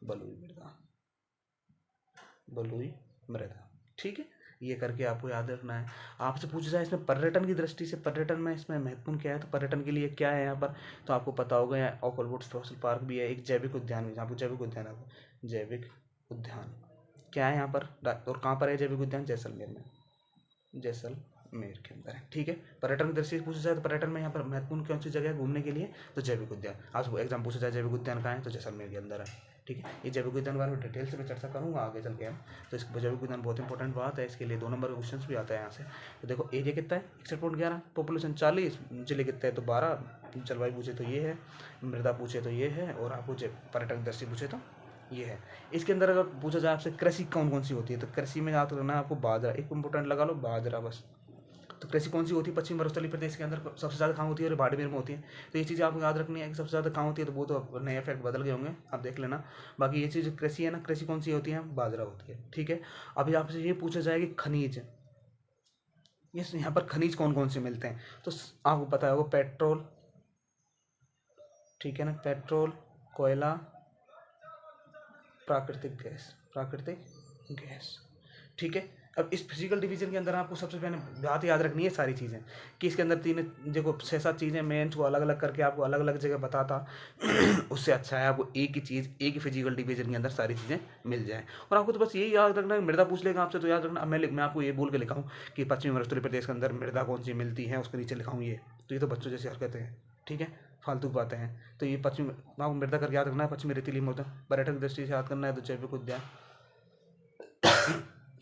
Speaker 2: बलुई मृदा, बलुई मृदा। ठीक है, ये करके आपको याद रखना है। आपसे पूछा जाए इसमें पर्यटन की दृष्टि से, पर्यटन में इसमें महत्वपूर्ण क्या है, तो पर्यटन के लिए क्या है यहाँ पर, तो आपको पता होगा यहाँ ऑकलवुड फॉसिल पार्क भी है, एक जैविक उद्यान, यहाँ पर जैविक उद्यान, जैविक उद्यान क्या है यहाँ पर, और कहाँ पर है जैविक उद्यान, जैसलमेर में, जैसलमेर के अंदर है। ठीक है, पर्यटन की दृष्टि से पूछा जाए तो पर्यटन में यहाँ पर महत्वपूर्ण कौन सी जगह है घूमने के लिए, तो जैविक उद्यान। आज एग्जाम पूछा जाए जैविक उद्यान कहाँ है, तो जैसलमेर के अंदर है। ठीक है, ये जैविक उद्यान के बारे में डिटेल से मैं चर्चा करूँगा आगे चल के हम। तो इस जैविक उद्यान बहुत इंपॉर्टेंट बात है, इसके लिए 2 नंबर का क्वेश्चन भी आता है यहाँ से। तो देखो एरिया कितना है 61.11, पॉपुलेशन 40, जिले कितने हैं तो 12, जलवायु पूछे तो ये है, मृदा पूछे तो ये है, और आपको पर्यटक दृष्टि पूछे तो ये है। इसके अंदर अगर पूछा जाए आपसे कृषि कौन कौन सी होती है, तो कृषि में याद करना है आपको बाजरा, एक इंपॉर्टेंट लगा लो बाजरा बस। तो कृषि कौन सी होती है पश्चिम मरुस्थलीय प्रदेश के अंदर सबसे ज़्यादा कहाँ होती है, और बाड़मेर में होती है। तो ये चीज़ आपको याद रखनी है कि सबसे ज़्यादा कहाँ होती है, तो वो तो नए फैक्ट बदल गए होंगे, आप देख लेना। बाकी ये चीज़ कृषि है ना, कृषि कौन सी होती है, बाजरा होती है। ठीक है, अभी आपसे ये पूछा जाए कि खनिज, ये यहाँ पर खनिज कौन कौन से मिलते हैं, तो आपको पता है वो पेट्रोल, ठीक है ना, पेट्रोल, कोयला, प्राकृतिक गैस, प्राकृतिक गैस। ठीक है, अब इस फिजिकल डिवीजन के अंदर आपको सबसे पहले बात याद रखनी है सारी चीज़ें कि इसके अंदर 3 देखो 6-7 चीज़ें मैं इनको अलग अलग करके आपको अलग अलग जगह बताता उससे अच्छा है आपको एक ही चीज़ एक ही फिजिकल डिवीजन के अंदर सारी चीज़ें मिल जाए। और आपको तो बस यही याद रखना है, मृदा पूछ लेगा आपसे तो याद रखना। अब मैं आपको ये बोल के लिखा हूँ कि पश्चिमी मरुस्थलीय प्रदेश के अंदर मृदा कौन सी मिलती है, उसके नीचे लिखा हूँ ये, तो ये तो बच्चों जैसी हरकतें हैं। ठीक है, फालतू बातें हैं। तो ये पश्चिमी आपको मृदा करके याद रखना है, पश्चिमी रेतीली मृदा। पर्यटन की दृष्टि से याद करना है तो जैविक उद्यान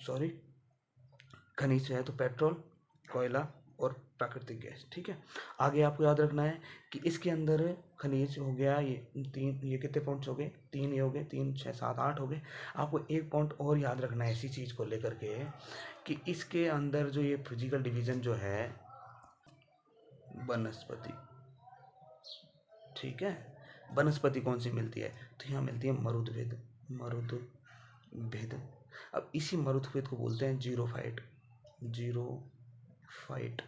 Speaker 2: सॉरी, खनिज है तो पेट्रोल, कोयला और प्राकृतिक गैस। ठीक है, आगे आपको याद रखना है कि इसके अंदर खनिज हो गया, ये 3, ये कितने पॉइंट्स हो गए, 3 ये हो गए, 3 6 7 8 हो गए। आपको एक पॉइंट और याद रखना है इसी चीज़ को लेकर के कि इसके अंदर जो ये फिजिकल डिवीजन जो है वनस्पति, ठीक है, वनस्पति कौन सी मिलती है, तो यहाँ मिलती है मरुद्भिद, मरुद्भिद। अब इसी मरुद्भिद को बोलते हैं जीरोफाइट, जीरोफाइट।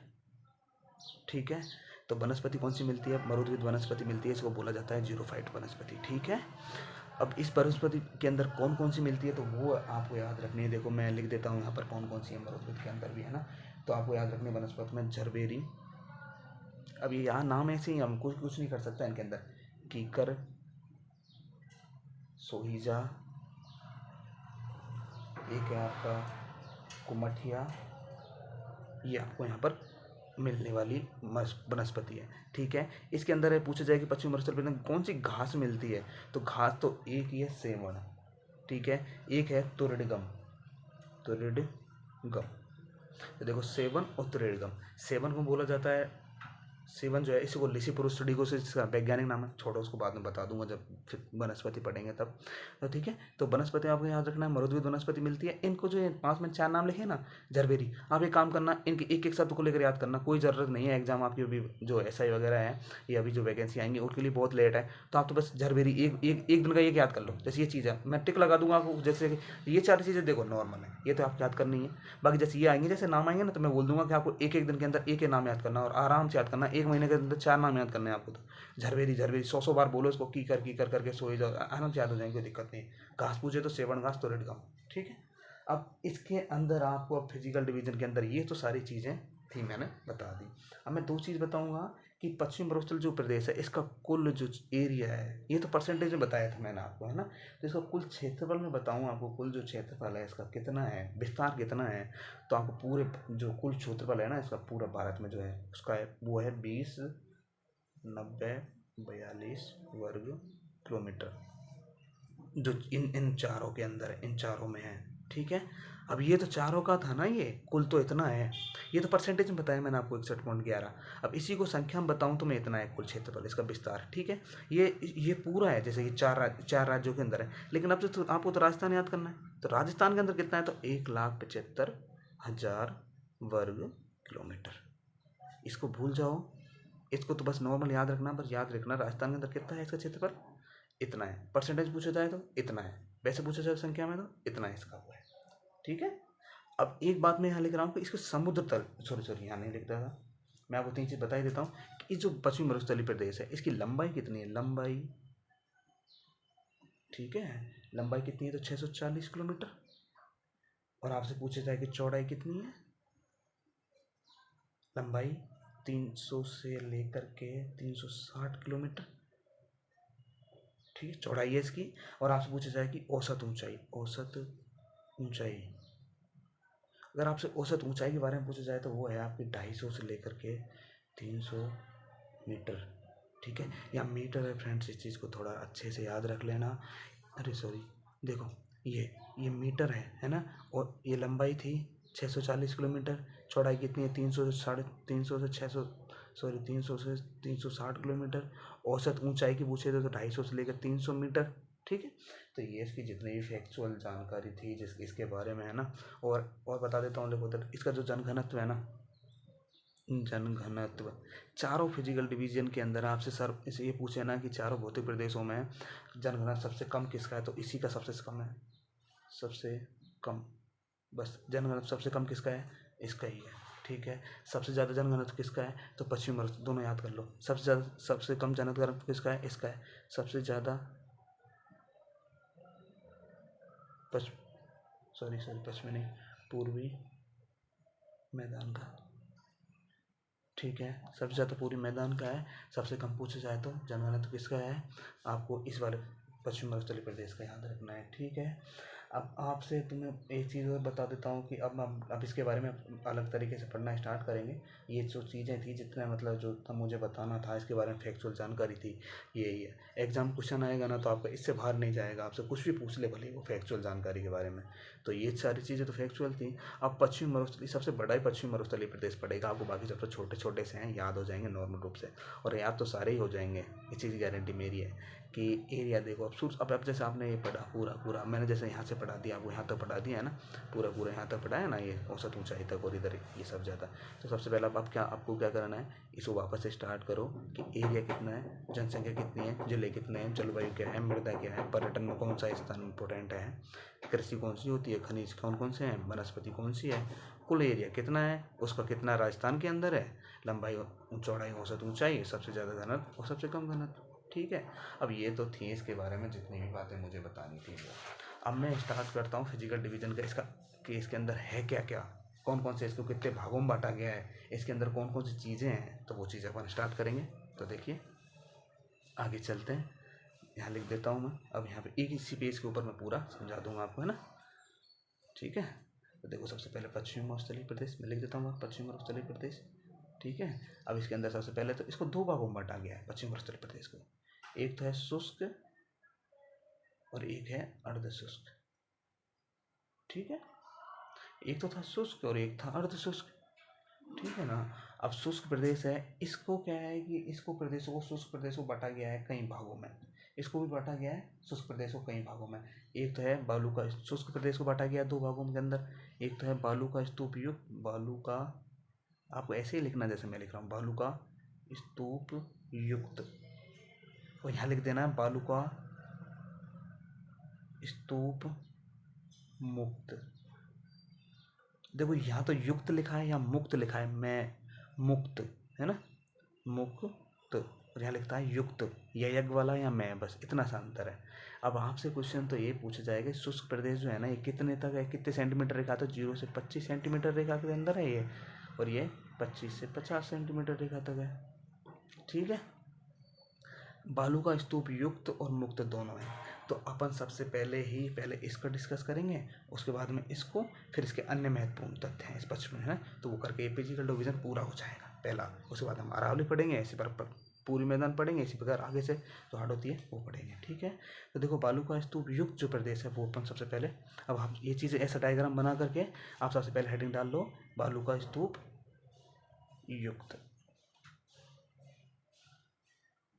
Speaker 2: ठीक है, तो वनस्पति कौन सी मिलती है, मरुद्भिद वनस्पति मिलती है, इसको बोला जाता है जीरोफाइट वनस्पति। ठीक है, अब इस वनस्पति के अंदर कौन कौन सी मिलती है तो वो आपको याद रखनी है। देखो मैं लिख देता हूँ यहाँ पर कौन कौन सी है मरुद्भिद के अंदर भी, है ना। तो आपको याद रखनी है वनस्पति में झरबेरी, अब ये यहाँ नाम ऐसे ही, हम कुछ नहीं कर सकता इनके अंदर, कीकर, सोहिजा, एक है आपका कुमठिया, ये आपको यहाँ पर मिलने वाली वनस्पति है। ठीक है, इसके अंदर है पूछा जाए कि पश्चिमी मरुस्थलीय प्रदेश में कौन सी घास मिलती है, तो घास तो एक ही है सेवन, ठीक है, एक है तुरड़गम, तुरड़गम। तो देखो सेवन और तुरड़गम, सेवन को बोला जाता है, सेवन जो है इसी को लिसिपुरुष स्टडी को से इसका वैज्ञानिक नाम है, छोड़ो उसको बाद में बता दूंगा जब फिर वनस्पति पढ़ेंगे तब। तो ठीक है, तो वनस्पति आपको याद रखना है, मरुद्भिद वनस्पति मिलती है। इनको जो 5 में 4 नाम लिखे ना, झरबेरी, आप एक काम करना, इनके एक एक शब्द को लेकर याद करना, कोई ज़रूरत नहीं है। एग्जाम आपकी अभी जो SI वगैरह है या अभी जो वैकेंसी आएंगी उनके लिए बहुत लेट है, तो आप तो बस झरबेरी एक दिन का एक याद कर लो। जैसे ये चीज़ है मैं टिक लगा दूंगा आपको, जैसे ये 4 चीज़ें देखो नॉर्मल है, ये तो आपको याद करनी है। बाकी जैसे ये आएंगे, जैसे नाम आएंगे ना, तो मैं बोल दूंगा कि आपको एक दिन के अंदर एक नाम याद करना और आराम से याद करना, 1 महीने के अंदर 4 नाम याद करने हैं आपको। तो झरवेरी झरवेरी 100 बार बोलो इसको, की कर करके सोए जाओ, आराम से याद हो जाएंगे, कोई दिक्कत नहीं। घास पूछे तो सेवन घास तो रेड घास, ठीक है। अब इसके अंदर आपको, अब फिजिकल डिवीजन के अंदर ये तो सारी चीज़ें थी, मैंने बता दी। अब मैं 2 चीज़ बताऊंगा कि पश्चिम पूर्वोत्तर जो प्रदेश है इसका कुल जो एरिया है, ये तो परसेंटेज में बताया था मैंने आपको, है ना। तो इसका कुल क्षेत्रफल में बताऊँ आपको, कुल जो क्षेत्रफल है इसका कितना है, विस्तार कितना है, तो आपको पूरे जो कुल क्षेत्रफल है ना इसका पूरा भारत में जो है उसका है, वो है 20, 90, 42 वर्ग किलोमीटर, जो इन चारों के अंदर है, इन चारों में है, ठीक है। अब ये तो चारों का था ना, ये कुल तो इतना है, ये तो परसेंटेज में बताया मैंने आपको 61.11। अब इसी को संख्या में बताऊं तो मैं इतना है कुल क्षेत्रफल इसका विस्तार, ठीक है। ये पूरा है, जैसे कि चार राज्यों के अंदर है, लेकिन अब तो आपको तो राजस्थान याद करना है। तो राजस्थान के अंदर कितना है, तो 1,75,000 वर्ग किलोमीटर। इसको भूल जाओ, इसको तो बस नॉर्मल याद रखना, बस याद रखना राजस्थान के अंदर कितना है इसका क्षेत्रफल, इतना है। परसेंटेज पूछा जाए तो इतना है, वैसे पूछा जाए संख्या में तो इतना है इसका हुआ है, ठीक है। अब एक बात मैं यहाँ लिख रहा हूँ कि इसको समुद्र तल, सॉरी यहाँ नहीं लिख रहा था, मैं आपको 3 चीज़ बता ही देता हूँ कि इस जो पश्चिमी मरुस्थलीय प्रदेश है इसकी लंबाई कितनी है, लंबाई, ठीक है, लंबाई कितनी है, तो 640 किलोमीटर। और आपसे पूछा जाए कि चौड़ाई कितनी है, लंबाई 300 से लेकर के 360 किलोमीटर, ठीक है, चौड़ाई है इसकी। और आपसे पूछा जाए कि औसत ऊंचाई, औसत ऊंचाई, अगर आपसे औसत ऊंचाई के बारे में पूछा जाए तो वो है आपकी 250 से लेकर के 300 मीटर, ठीक है। या मीटर है फ्रेंड्स, इस चीज़ को थोड़ा अच्छे से याद रख लेना। अरे सॉरी, देखो ये मीटर है ना, और ये लंबाई थी 640 किलोमीटर, चौड़ाई कितनी है 300 से 350 से 600, सॉरी 300 से 360 किलोमीटर। औसत ऊंचाई की पूछे तो 250 से लेकर 300 मीटर, ठीक है। तो ये इसकी जितनी भी फैक्चुअल जानकारी थी इसके बारे में, है ना। और बता देता हूँ, देखो इसका जो जनघनत्व है ना, जनघनत्व चारों फिजिकल डिवीजन के अंदर आपसे सर इसे ये पूछे ना कि चारों भौतिक प्रदेशों में जनघनत्व सबसे कम किसका है, तो इसी का सबसे कम है, सबसे कम, बस जनघनत्व सबसे कम किसका है, इसका ही है, ठीक है। सबसे ज़्यादा जनघनत्व किसका है, तो पश्चिम मरुस्थलीय, दोनों याद कर लो। सबसे कम जनघनत्व किसका है, इसका है। सबसे ज़्यादा पश्चिमी नहीं, पूर्वी मैदान का, ठीक है। सबसे ज़्यादा पूर्वी मैदान का है। सबसे कम पूछा जाए तो जनघनत्व किसका है, आपको इस वाले पश्चिम मरुस्थलीय प्रदेश का याद रखना है, ठीक है। अब आपसे तुम्हें एक चीज़ और बता देता हूँ कि अब इसके बारे में अलग तरीके से पढ़ना स्टार्ट करेंगे। ये जो चीज़ें थी, जितना मतलब जो था मुझे बताना था इसके बारे में फैक्चुअल जानकारी थी, यही है। एग्जाम क्वेश्चन आएगा ना तो आपका इससे बाहर नहीं जाएगा, आपसे कुछ भी पूछ ले भले वो फैक्चुअल जानकारी के बारे में। तो ये सारी चीज़ें तो फैक्चुअल थी। अब पश्चिम मरुस्थलीय, सबसे बड़ा ही पश्चिम मरुस्थलीय प्रदेश पड़ेगा आपको, बाकी सब तो छोटे छोटे से हैं, याद हो जाएंगे नॉर्मल रूप से, और याद तो सारे ही हो जाएंगे, इस चीज़ की गारंटी मेरी है। कि एरिया देखो, अब जैसे आपने ये पढ़ा पूरा मैंने जैसे यहाँ से पढ़ा दिया, आपको यहाँ तक पढ़ा दिया है ना, पूरा यहाँ तक पढ़ा है ना, ये औसत ऊंचाई तक और इधर ये सब ज़्यादा। तो सबसे पहले आपको क्या करना है, इसको वापस से स्टार्ट करो कि एरिया कितना है, जनसंख्या कितनी है, जिले कितने हैं, जलवायु क्या है, मृदा क्या है, पर्यटन में कौन सा स्थान इंपॉर्टेंट है, कृषि कौन सी होती है, खनिज कौन से हैं, वनस्पति कौन सी है, कुल एरिया कितना है, उसका कितना राजस्थान के अंदर है, लंबाई चौड़ाई औसत ऊंचाई, सबसे ज़्यादा घनत्व और सबसे कम घनत्व, ठीक है। अब ये तो थी इसके बारे में जितनी भी बातें मुझे बतानी थी वो। अब मैं स्टार्ट करता हूँ फिजिकल डिवीजन का, इसका कि इसके अंदर है क्या क्या, कौन कौन से, इसको कितने भागों में बांटा गया है, इसके अंदर कौन कौन सी चीज़ें हैं, तो वो चीज़ें अपन स्टार्ट करेंगे। तो देखिए आगे चलते हैं, यहाँ लिख देता हूँ मैं। अब यहाँ पे एक इसी पेज के ऊपर मैं पूरा समझा दूँगा आपको, है ना, ठीक है। तो देखो सबसे पहले पश्चिमी मरुस्थलीय प्रदेश में लिख देता हूँ, पश्चिमी मरुस्थलीय प्रदेश, ठीक है। अब इसके अंदर सबसे पहले तो इसको 2 भागों में बांटा गया है पश्चिमी मरुस्थलीय प्रदेश को, एक तो है शुष्क और एक है अर्ध शुष्क, ठीक है। एक तो था शुष्क और एक था अर्ध शुष्क, ठीक है ना। अब शुष्क प्रदेश है, इसको क्या है कि इसको प्रदेशों को, शुष्क प्रदेश को बांटा गया है कई भागों में, इसको भी बांटा गया है शुष्क प्रदेश को कई भागों में। एक तो है बालू का, शुष्क प्रदेश को बांटा गया है 2 भागों के अंदर, एक तो है बालू का स्तूप युक्त, बालू का, आपको ऐसे ही लिखना जैसे मैं लिख रहा हूँ, बालू का स्तूप युक्त, और यहाँ लिख देना है बालू का स्तूप मुक्त। देखो यहाँ तो युक्त लिखा है या मुक्त लिखा है, मैं मुक्त, है ना, मुक्त, और यहाँ लिखता है युक्त, या यज्ञ वाला या मैं, बस इतना सा अंतर है। अब आपसे क्वेश्चन तो ये पूछा जाएगा शुष्क प्रदेश जो है ना ये कितने तक है, कितने सेंटीमीटर रेखा, तो 0 से 25 सेंटीमीटर रेखा के अंदर है ये, और ये 25 से 50 सेंटीमीटर रेखा तक है। ठीक है, बालू का स्तूप युक्त और मुक्त दोनों है। तो अपन सबसे पहले इसका डिस्कस करेंगे, उसके बाद में इसको, फिर इसके अन्य महत्वपूर्ण तथ्य हैं इस 55 में है, तो वो करके एपीजी का डिवीजन पूरा हो जाएगा पहला। उसके बाद हम अरावली पढ़ेंगे, इसी पर पूरी मैदान पढ़ेंगे, इसी प्रकार आगे से जो हार्ड होती है वो पढ़ेंगे। ठीक है, तो देखो बालू का स्तूप युक्त जो प्रदेश है वो अपन सबसे पहले, अब हम ये चीज़ें ऐसा डायग्राम बना करके आप सबसे पहले हेडिंग डाल लो, बालू का स्तूप युक्त।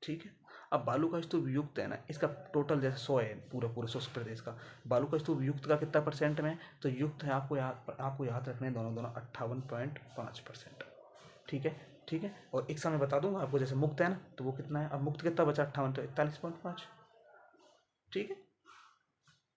Speaker 2: ठीक है, अब बालू का स्तूप युक्त है ना, इसका टोटल जैसे 100 है पूरा शुष्क प्रदेश का, बालू का स्तूप युक्त का कितना परसेंट में, तो युक्त है आपको याद रखने दोनों 58.5%। ठीक है, और एक समय बता दूंगा आपको, जैसे मुक्त है ना तो वो कितना है, अब मुक्त कितना बचा 58, तो 41.5। ठीक है,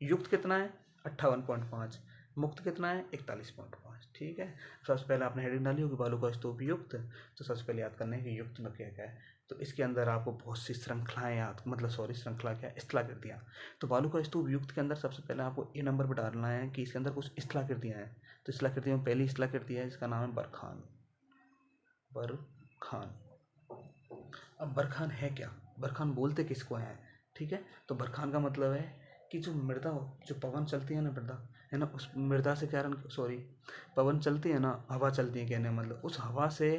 Speaker 2: युक्त कितना है 58.5, मुक्त कितना है 41.5। ठीक है, सबसे पहले आपने हेडिंग डाली होगी बालू का स्तूप युक्त, तो सबसे पहले याद करना है कि युक्त में क्या क्या है, तो इसके अंदर आपको बहुत सी श्रृंखलाएं याद, श्रृंखला क्या है, स्थलाकृतियाँ। तो बालू का स्तूप युक्त के अंदर सबसे पहले आपको ये नंबर पर डालना है कि इसके अंदर कुछ स्थलाकृतियाँ हैं। तो स्थलाकृतियों में पहली स्थलाकृति है जिसका नाम है बरखान। अब बरखान है क्या, बरखान बोलते किसको है? ठीक है, तो बरखान का मतलब है कि जो मृदा, जो पवन चलती है ना, मृदा है ना, उस मृदा से क्या पवन चलती है ना, हवा चलती है, कहने मतलब उस हवा से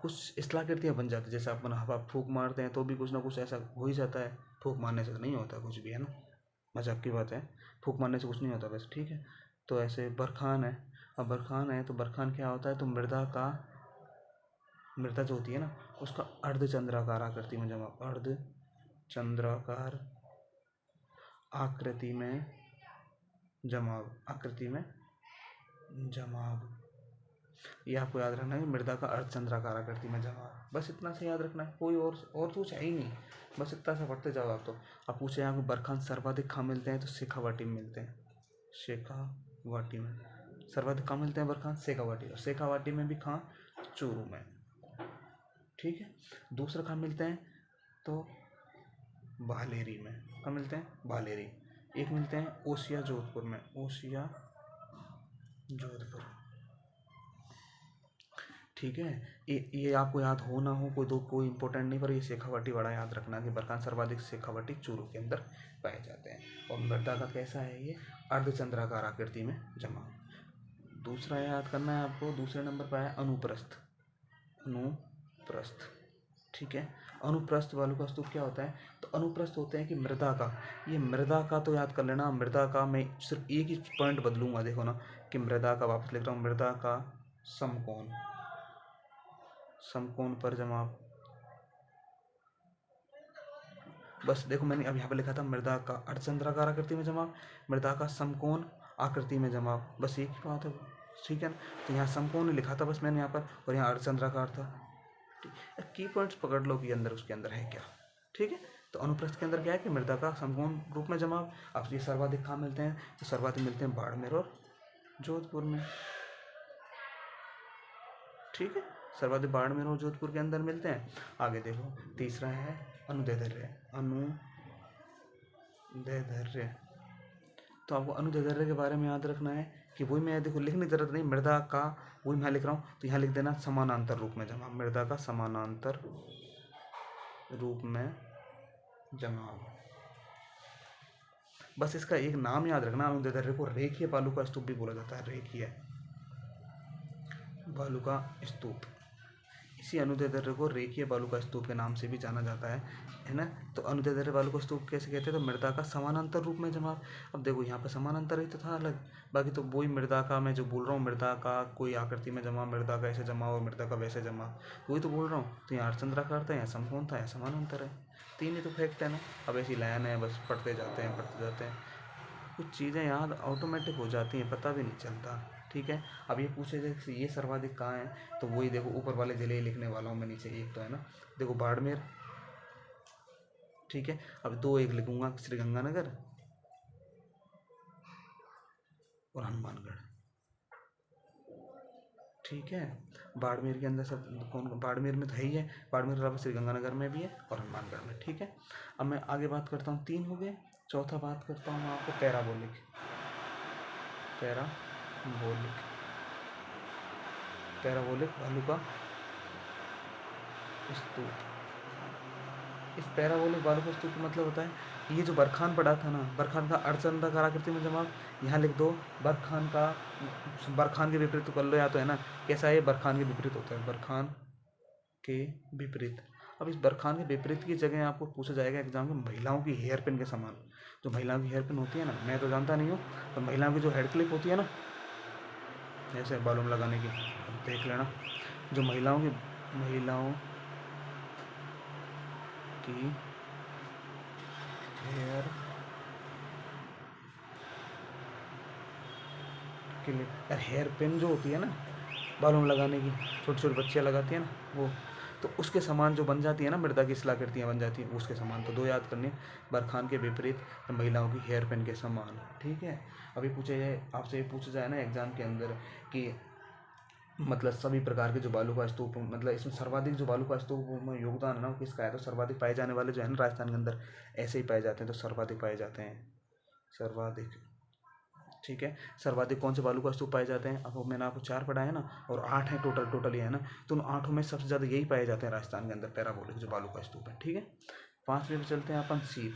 Speaker 2: कुछ स्थलाकृतियाँ बन जाती है। जैसे अपन हवा फूंक मारते हैं तो भी कुछ ना कुछ ऐसा हो ही जाता है, फूंक मारने से तो नहीं होता कुछ भी, है ना, मजाक की बात है, फूंक मारने से कुछ नहीं होता वैसे। ठीक है, तो ऐसे बरखान है। अब बरखान है तो बरखान क्या होता है, तो मृदा जो होती है ना उसका अर्धचंद्राकार आकृति में जमाव, अर्धचंद्राकार आकृति में जमाव, ये आपको याद रखना है कि मृदा का अर्धचंद्राकार आकृति में जमाव, बस इतना से याद रखना है, कोई और तो कुछ है ही नहीं, बस इतना सा पढ़ते जाओ आप। तो आप पूछे यहाँ पे बरखान सर्वाधिक कहाँ मिलते हैं, तो शेखावाटी में मिलते हैं, शेखावाटी में सर्वाधिक कहाँ मिलते हैं बरखान, शेखावाटी, और शेखावाटी में भी कहाँ, चूरू में। ठीक है, दूसरा कहाँ मिलते हैं, तो भालेरी में, कहाँ मिलते हैं, भालेरी। एक मिलते हैं ओसिया जोधपुर में, ओसिया जोधपुर। ठीक है, ये आपको याद हो ना हो, कोई इंपॉर्टेंट नहीं, पर ये शेखावाटी बड़ा याद रखना कि बरखान सर्वाधिक शेखावाटी चूरू के अंदर पाए जाते हैं। और मृदा का कैसा है ये, अर्धचंद्राकार आकृति में जमा। दूसरा याद करना है आपको, दूसरे नंबर पर है अनुप्रस्थ। ठीक है, अनुप्रस्थ बालू का स्तूप क्या होता है, तो अनुप्रस्थ होते हैं कि मृदा का, ये मृदा का तो याद कर लेना, मृदा का मैं सिर्फ एक ही पॉइंट बदलूंगा, देखो ना कि मृदा का, वापस लिख रहा हूँ, मृदा का समकोण पर जमाव। बस देखो मैंने अब यहाँ पर लिखा था मृदा का अर्धचंद्राकार आकृति में जमाव, मृदा का समकोण आकृति में जमाव, बस एक ही बात है। ठीक है ना, तो यहाँ समकोण लिखा था बस मैंने यहाँ पर, और यहाँ अर्धचंद्राकार था। की पॉइंट्स पकड़ लो कि अंदर उसके अंदर है क्या। ठीक है, तो अनुप्रस्थ के अंदर क्या है कि मृदा का समकोण रूप में जमाव। अब ये सर्वाधिक कहाँ मिलते हैं, तो सर्वाधिक मिलते हैं बाड़मेर और जोधपुर में। ठीक है, सर्वाधिक बाड़मेर और जोधपुर के अंदर मिलते हैं। आगे देखो, तीसरा है अनुदैर्ध्य। तो आपको अनुदैर्ध्य के बारे में याद रखना है कि वही मैं देखो लिखने की जरूरत नहीं, मृदा का वही मैं लिख रहा हूँ, तो यहाँ लिख देना समानांतर रूप में जमाव, मृदा का समानांतर रूप में जमाव। बस इसका एक नाम याद रखना, अनुदैर्ध्य को रेखीय बालू का स्तूप भी बोला जाता है, रेखीय बालू का स्तूप। इसी अनुदैर्ध्य को रेखीय बालू का स्तूप के नाम से भी जाना जाता है ना। तो अनुदैर्ध्य बालू का स्तूप कैसे कहते हैं, तो मृदा का समानांतर रूप में जमाव। अब देखो यहाँ पर समानांतर ही तो था अलग, बाकी तो वही मृदा का मैं जो बोल रहा हूँ, मृदा का कोई आकृति में जमा, मृदा का ऐसे जमा और मृदा का वैसे जमा, वही तो बोल रहा हूँ। तो यहाँ अर्धचंद्राकार था, यहाँ समकोण था, यहाँ समानांतर है, तीन ही तो फैक्ट है ना। अब ऐसी लाइन है, बस पढ़ते जाते हैं, कुछ चीज़ें याद ऑटोमेटिक हो जाती हैं, पता भी नहीं चलता। ठीक है, अब ये पूछे जाए ये सर्वाधिक कहाँ है, तो वही देखो ऊपर वाले जिले लिखने वाला हूँ मैं, नीचे एक तो है ना, देखो बाड़मेर। ठीक है, अब दो एक लिखूंगा, श्रीगंगानगर और हनुमानगढ़। ठीक है। बाड़मेर के अंदर सब कौन बाड़मेर में तो है ही है, बाड़मेर के अलावा श्रीगंगानगर में भी है और हनुमानगढ़ में। ठीक है, अब मैं आगे बात करता हूँ, 3 हो गए। चौथा बात करता हूँ आपको पैराबोलिक। पैराबोलिक पैराबोलिक बालू का स्तूप। इस पैराबोलिक बालू का स्तूप का मतलब होता है, ये जो बरखान पड़ा था ना, बरखान का अर्धचंद्राकार आकृति में जब आप यहाँ लिख दो बरखान का, बरखान के विपरीत तो कर लो, या तो है ना कैसा है, बरखान के विपरीत होता है, बरखान के विपरीत। अब इस बरखान के विपरीत की जगह आपको पूछा जाएगा एग्जाम में महिलाओं की हेयर पिन के समान। जो महिलाओं की हेयर पिन होती है ना, मैं तो जानता नहीं हूँ, पर महिलाओं की जो हेड क्लिप होती है ना, ऐसे बालों में लगाने की, देख लेना, जो महिलाओं की हेयर क्लिप, हेयर पिन जो होती है ना बालों में लगाने की, छोटी छोटी बच्चियाँ लगाती हैं ना वो, तो उसके समान जो बन जाती है ना, मृदा की शिलाकृतियाँ बन जाती हैं उसके समान। तो 2 याद करनी, बरखान के विपरीत, महिलाओं की हेयर पिन के समान। ठीक है, अभी पूछे जाए आपसे, पूछा जाए ना एग्जाम के अंदर कि मतलब सभी प्रकार के जो बालू का स्तूप, मतलब इसमें सर्वाधिक जो बालू का स्तूप में योगदान है ना, वो किसका है, तो सर्वाधिक पाए जाने वाले जो है ना राजस्थान के अंदर ऐसे ही पाए जाते हैं, तो सर्वाधिक पाए जाते हैं, सर्वाधिक। ठीक है, सर्वाधिक कौन से बालू का स्तूप पाए जाते हैं, अब मैंने आपको 4 पढ़ा है ना, और 8 है टोटल ये है ना, तो उन 8 में सबसे ज़्यादा यही पाए जाते हैं राजस्थान के अंदर, पैराबोलिक जो बालू का स्तूप है। ठीक है, 5वें पे चलते हैं अपन, सीप।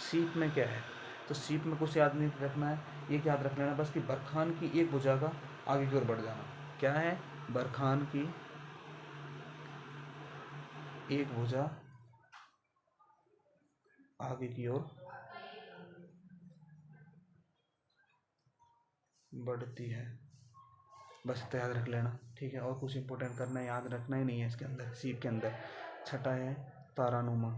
Speaker 2: सीप में क्या है, तो सीप में कुछ याद नहीं रखना है, ये याद रख लेना बस कि बरखान की एक भुजा का आगे की ओर बढ़ जाना। क्या है, बरखान की एक भुजा आगे की ओर बढ़ती है, बस इतना याद रख लेना। ठीक है, और कुछ इंपॉर्टेंट करना है, याद रखना ही नहीं है इसके अंदर, सीप के अंदर। छठा है तारानुमा।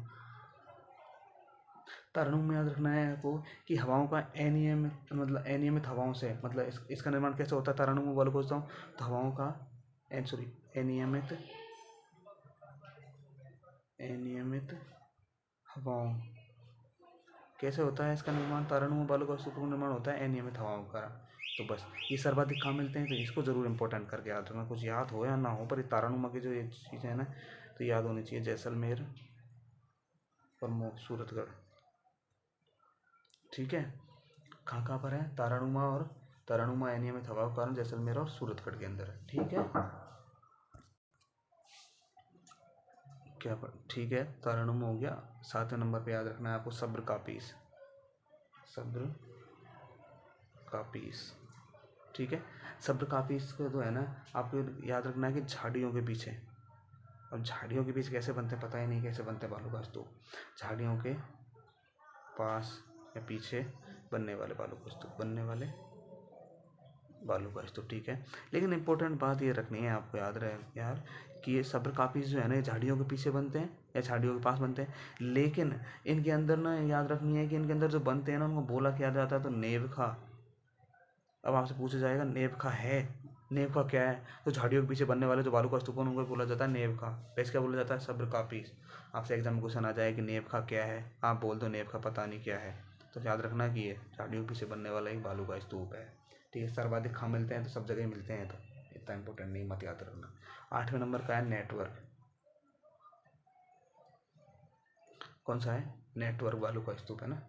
Speaker 2: तारानुमा याद रखना है आपको कि हवाओं का अनियमित, मतलब अनियमित हवाओं से, मतलब इसका निर्माण कैसे होता है, तारानुमा वाला पूछता हूँ, तो हवाओं का अनियमित हवाओं कैसे होता है इसका निर्माण, तारानुमा बालू का स्तूप निर्माण होता है अनियमित हवाओं का। तो बस ये सर्वाधिक कहाँ मिलते हैं, तो इसको जरूर इंपॉर्टेंट करके याद रखना, कुछ याद हो या ना हो, पर ये तारानुमा की जो ये चीज़ें हैं ना, तो याद होनी चाहिए, जैसलमेर और सूरतगढ़। ठीक है, कहाँ कहाँ पर है, तारानुमा अनियमित हवाओं के कारण जैसलमेर और सूरतगढ़ के अंदर है। ठीक है, क्या पर ठीक है, तारानुमा हो गया। 7वें नंबर पे याद रखना है आपको सब्र का पीस। ठीक है, सब्र का पीस को तो है ना आपको याद रखना है कि झाड़ियों के पीछे, अब झाड़ियों के पीछे कैसे बनते हैं, पता ही नहीं कैसे बनते बालू का स्तूप, झाड़ियों के पास या पीछे बनने वाले बालू का स्तूप। ठीक है, लेकिन इंपॉर्टेंट बात ये रखनी है आपको, याद रहे यार, कि ये सब्र कापीस जो है ना, ये झाड़ियों के पीछे बनते हैं या झाड़ियों के पास बनते हैं, लेकिन इनके अंदर ना याद रखनी है कि इनके अंदर जो बनते हैं ना, उनको बोला क्या जाता है, तो नेवखा। अब आपसे पूछा जाएगा नेवखा है, नेवखा क्या है, तो झाड़ियों के पीछे बनने वाले जो बालू का स्तूप है उनको बोला जाता है नेवखा। वैसे क्या बोला जाता है, सब्र कापीस। आपसे एग्जाम में क्वेश्चन आ जाए कि नेवखा क्या है, आप बोल दो नेवखा पता नहीं क्या है, तो याद रखना कि ये झाड़ियों के पीछे बनने वाला एक बालू का स्तूप है। ठीक है, सर्वाधिक कहाँ मिलते हैं, तो सब जगह मिलते हैं, तो इतना इंपॉर्टेंट नहीं, मत याद रखना। 8वें नंबर का है नेटवर्क। कौन सा है, नेटवर्क बालू का स्तूप है ना,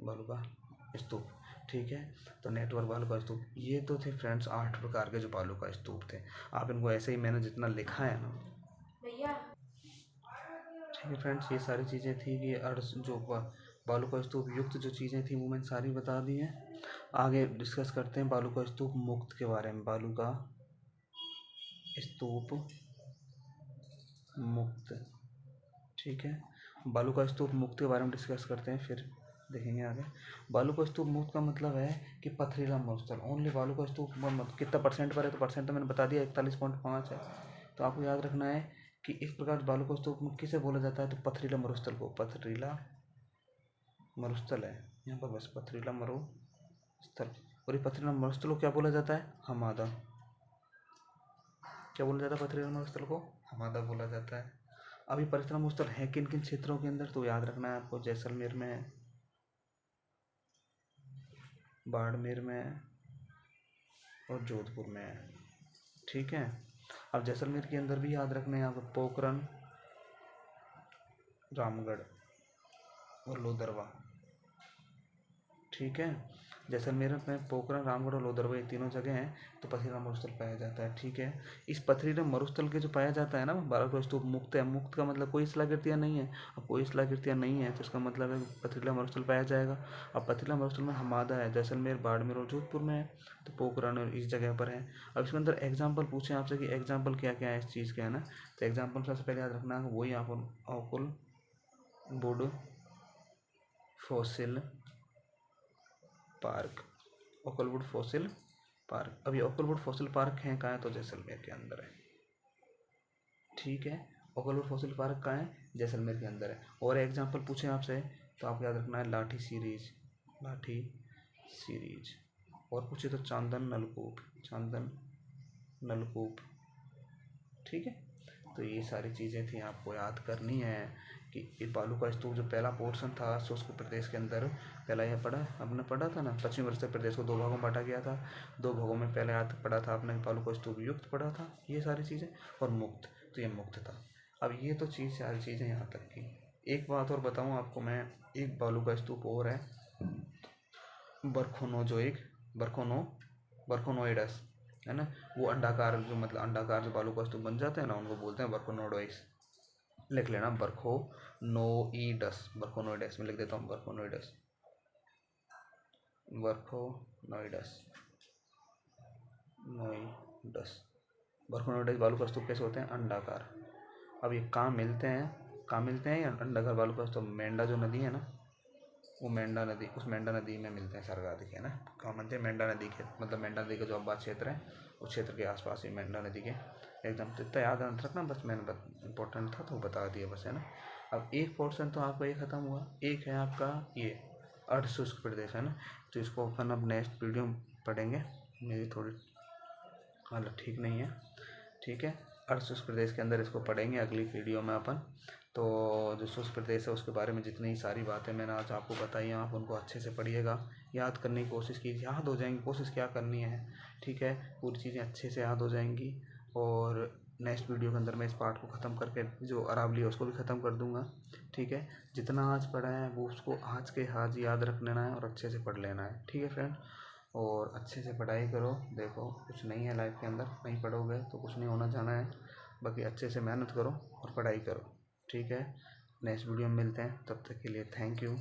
Speaker 2: बालू का स्तूप। ठीक है, तो नेटवर्क बालू का स्तूप, ये तो थे फ्रेंड्स 8 प्रकार के जो बालू का स्तूप थे। आप इनको ऐसे ही मैंने जितना लिखा है ना भैया, ठीक है फ्रेंड्स, ये सारी चीज़ें थी कि जो बालू का स्तूप युक्त जो चीज़ें थी वो मैंने सारी बता दी हैं। आगे डिस्कस करते हैं बालू का स्तूप मुक्त के बारे में, बालू का स्तूप मुक्त। ठीक है, बालू का स्तूप मुक्त के बारे में डिस्कस करते हैं, फिर देखेंगे आगे। बालू का स्तूप मुक्त का मतलब है कि पथरीला मरुस्थल, ओनली बालू का स्तूप कितना परसेंट पर है, तो परसेंट तो मैंने बता दिया 41.5 है। तो आपको याद रखना है कि इस प्रकार बालू का स्तूप मुक्त किसे बोला जाता है, तो पथरीला मरुस्थल को, पथरीला मरुस्थल है यहाँ पर, बस पथरीला मरुस्थल। और ये पथरीला मरुस्थल को क्या बोला जाता है, हमादा। क्या बोला जाता है पथरीला मरुस्थल को, हमादा बोला जाता है। अभी पथरीला मरुस्थल है किन किन क्षेत्रों के अंदर, तो याद रखना है आपको, जैसलमेर में, बाड़मेर में, और जोधपुर में है। ठीक है। अब जैसलमेर के अंदर भी याद रखना है यहाँ पर पोखरण, रामगढ़ और लोदरवा। ठीक है। जैसलमेर में पोखरण, रामगढ़ और लोदरवा ये तीनों जगह हैं तो पथरीला मरुस्थल पाया जाता है। ठीक है। इस पथरीले मरुस्थल के जो पाया जाता है ना, बालाकोट स्तूप मुक्त है। मुक्त का मतलब कोई शिलाकृतियाँ नहीं है। अब कोई शिलाकृतियाँ नहीं है तो इसका मतलब है पथरीला मरुस्थल पाया जाएगा। अब पथरीला मरुस्थल में हमादा है, जैसलमेर, बाड़मेर और जोधपुर में है, तो पोखरण और इस जगह पर है। अब इसके अंदर एग्जाम्पल पूछे आपसे कि एग्जाम्पल क्या क्या है इस चीज़ के, है ना। तो एग्जाम्पल सबसे पहले याद रखना है वही Akal wood fossil park, Akal wood fossil park. अब ये ओकलवुड फॉसिल पार्क है कहाँ है, तो जैसलमेर के अंदर है। ठीक है। ओकलवुड फॉसिल पार्क कहाँ है, जैसलमेर के अंदर है। और एग्जाम्पल पूछे आपसे तो आपको याद रखना है लाठी सीरीज, लाठी सीरीज। और पूछे तो चांदन नलकूप, चांदन नलकूप। ठीक है। तो ये सारी चीज़ें थी आपको याद करनी है कि ये बालू का स्तूप जो पहला पोर्शन था शुष्क प्रदेश के अंदर, पहला यह पढ़ा आपने, पढ़ा था ना, पश्चिमी उत्तर प्रदेश को 2 भागों में बांटा गया था। 2 भागों में पहले याद पढ़ा था आपने बालू का स्तूप युक्त पढ़ा था, ये सारी चीज़ें, और मुक्त, तो ये मुक्त था। अब ये तो सारी चीज़ें यहाँ तक की। एक बात और बताऊँ आपको मैं, एक बालू का स्तूप और है बरखोनोइडस, है ना। वो अंडाकार जो मतलब अंडाकार जो बालू का स्तूप बन जाते हैं ना, उनको बोलते हैं बरखोनोइडस। लिख लेना बरखोनोइडस, बरखोनोइडस में लिख देता हूँ बरखोनोइडस, बरखोनोइडस, नोइडस। बरखोनोइडस बालू का स्तूप कैसे होते हैं, अंडाकार। अब ये कहाँ मिलते हैं या अंडाकार बालू का स्तूप, मेंढा जो नदी है ना, वो मेंढा नदी, उस मेंढा नदी में मिलते हैं सरगादी के, ना। कहाँ मिलते हैं, मेंढा नदी के, मतलब मेंढा नदी का जो आबाद क्षेत्र है उस क्षेत्र के आसपास ही मेंढा नदी के। एकदम इतना याद रखना, बस मैंने इम्पोर्टेंट था तो बता दिया बस, है ना। अब एक पोर्शन तो आपका ये खत्म हुआ, एक है आपका ये अर्धशुष्क प्रदेश, है ना। तो इसको अपन अब नेक्स्ट वीडियो में पढ़ेंगे, मेरी थोड़ी हालत ठीक नहीं है। ठीक है। अर्धशुष्क प्रदेश के अंदर इसको पढ़ेंगे अगली वीडियो में अपन। तो जो शुष्क प्रदेश है उसके बारे में जितनी सारी बातें मैंने आज आपको बताई हैं, आप उनको अच्छे से पढ़िएगा, याद करने की कोशिश कीजिए, याद हो जाएंगी, कोशिश क्या करनी है। ठीक है। पूरी चीज़ें अच्छे से याद हो जाएंगी। और नेक्स्ट वीडियो के अंदर मैं इस पार्ट को ख़त्म करके जो अरावली है उसको भी ख़त्म कर दूंगा। ठीक है। जितना आज पढ़ा है वो उसको आज के आज याद रख लेना है और अच्छे से पढ़ लेना है। ठीक है फ्रेंड। और अच्छे से पढ़ाई करो। देखो कुछ नहीं है लाइफ के अंदर, नहीं पढ़ोगे तो कुछ नहीं होना जाना है। बाकी अच्छे से मेहनत करो और पढ़ाई करो। ठीक है। नेक्स्ट वीडियो में मिलते हैं, तब तक के लिए थैंक यू।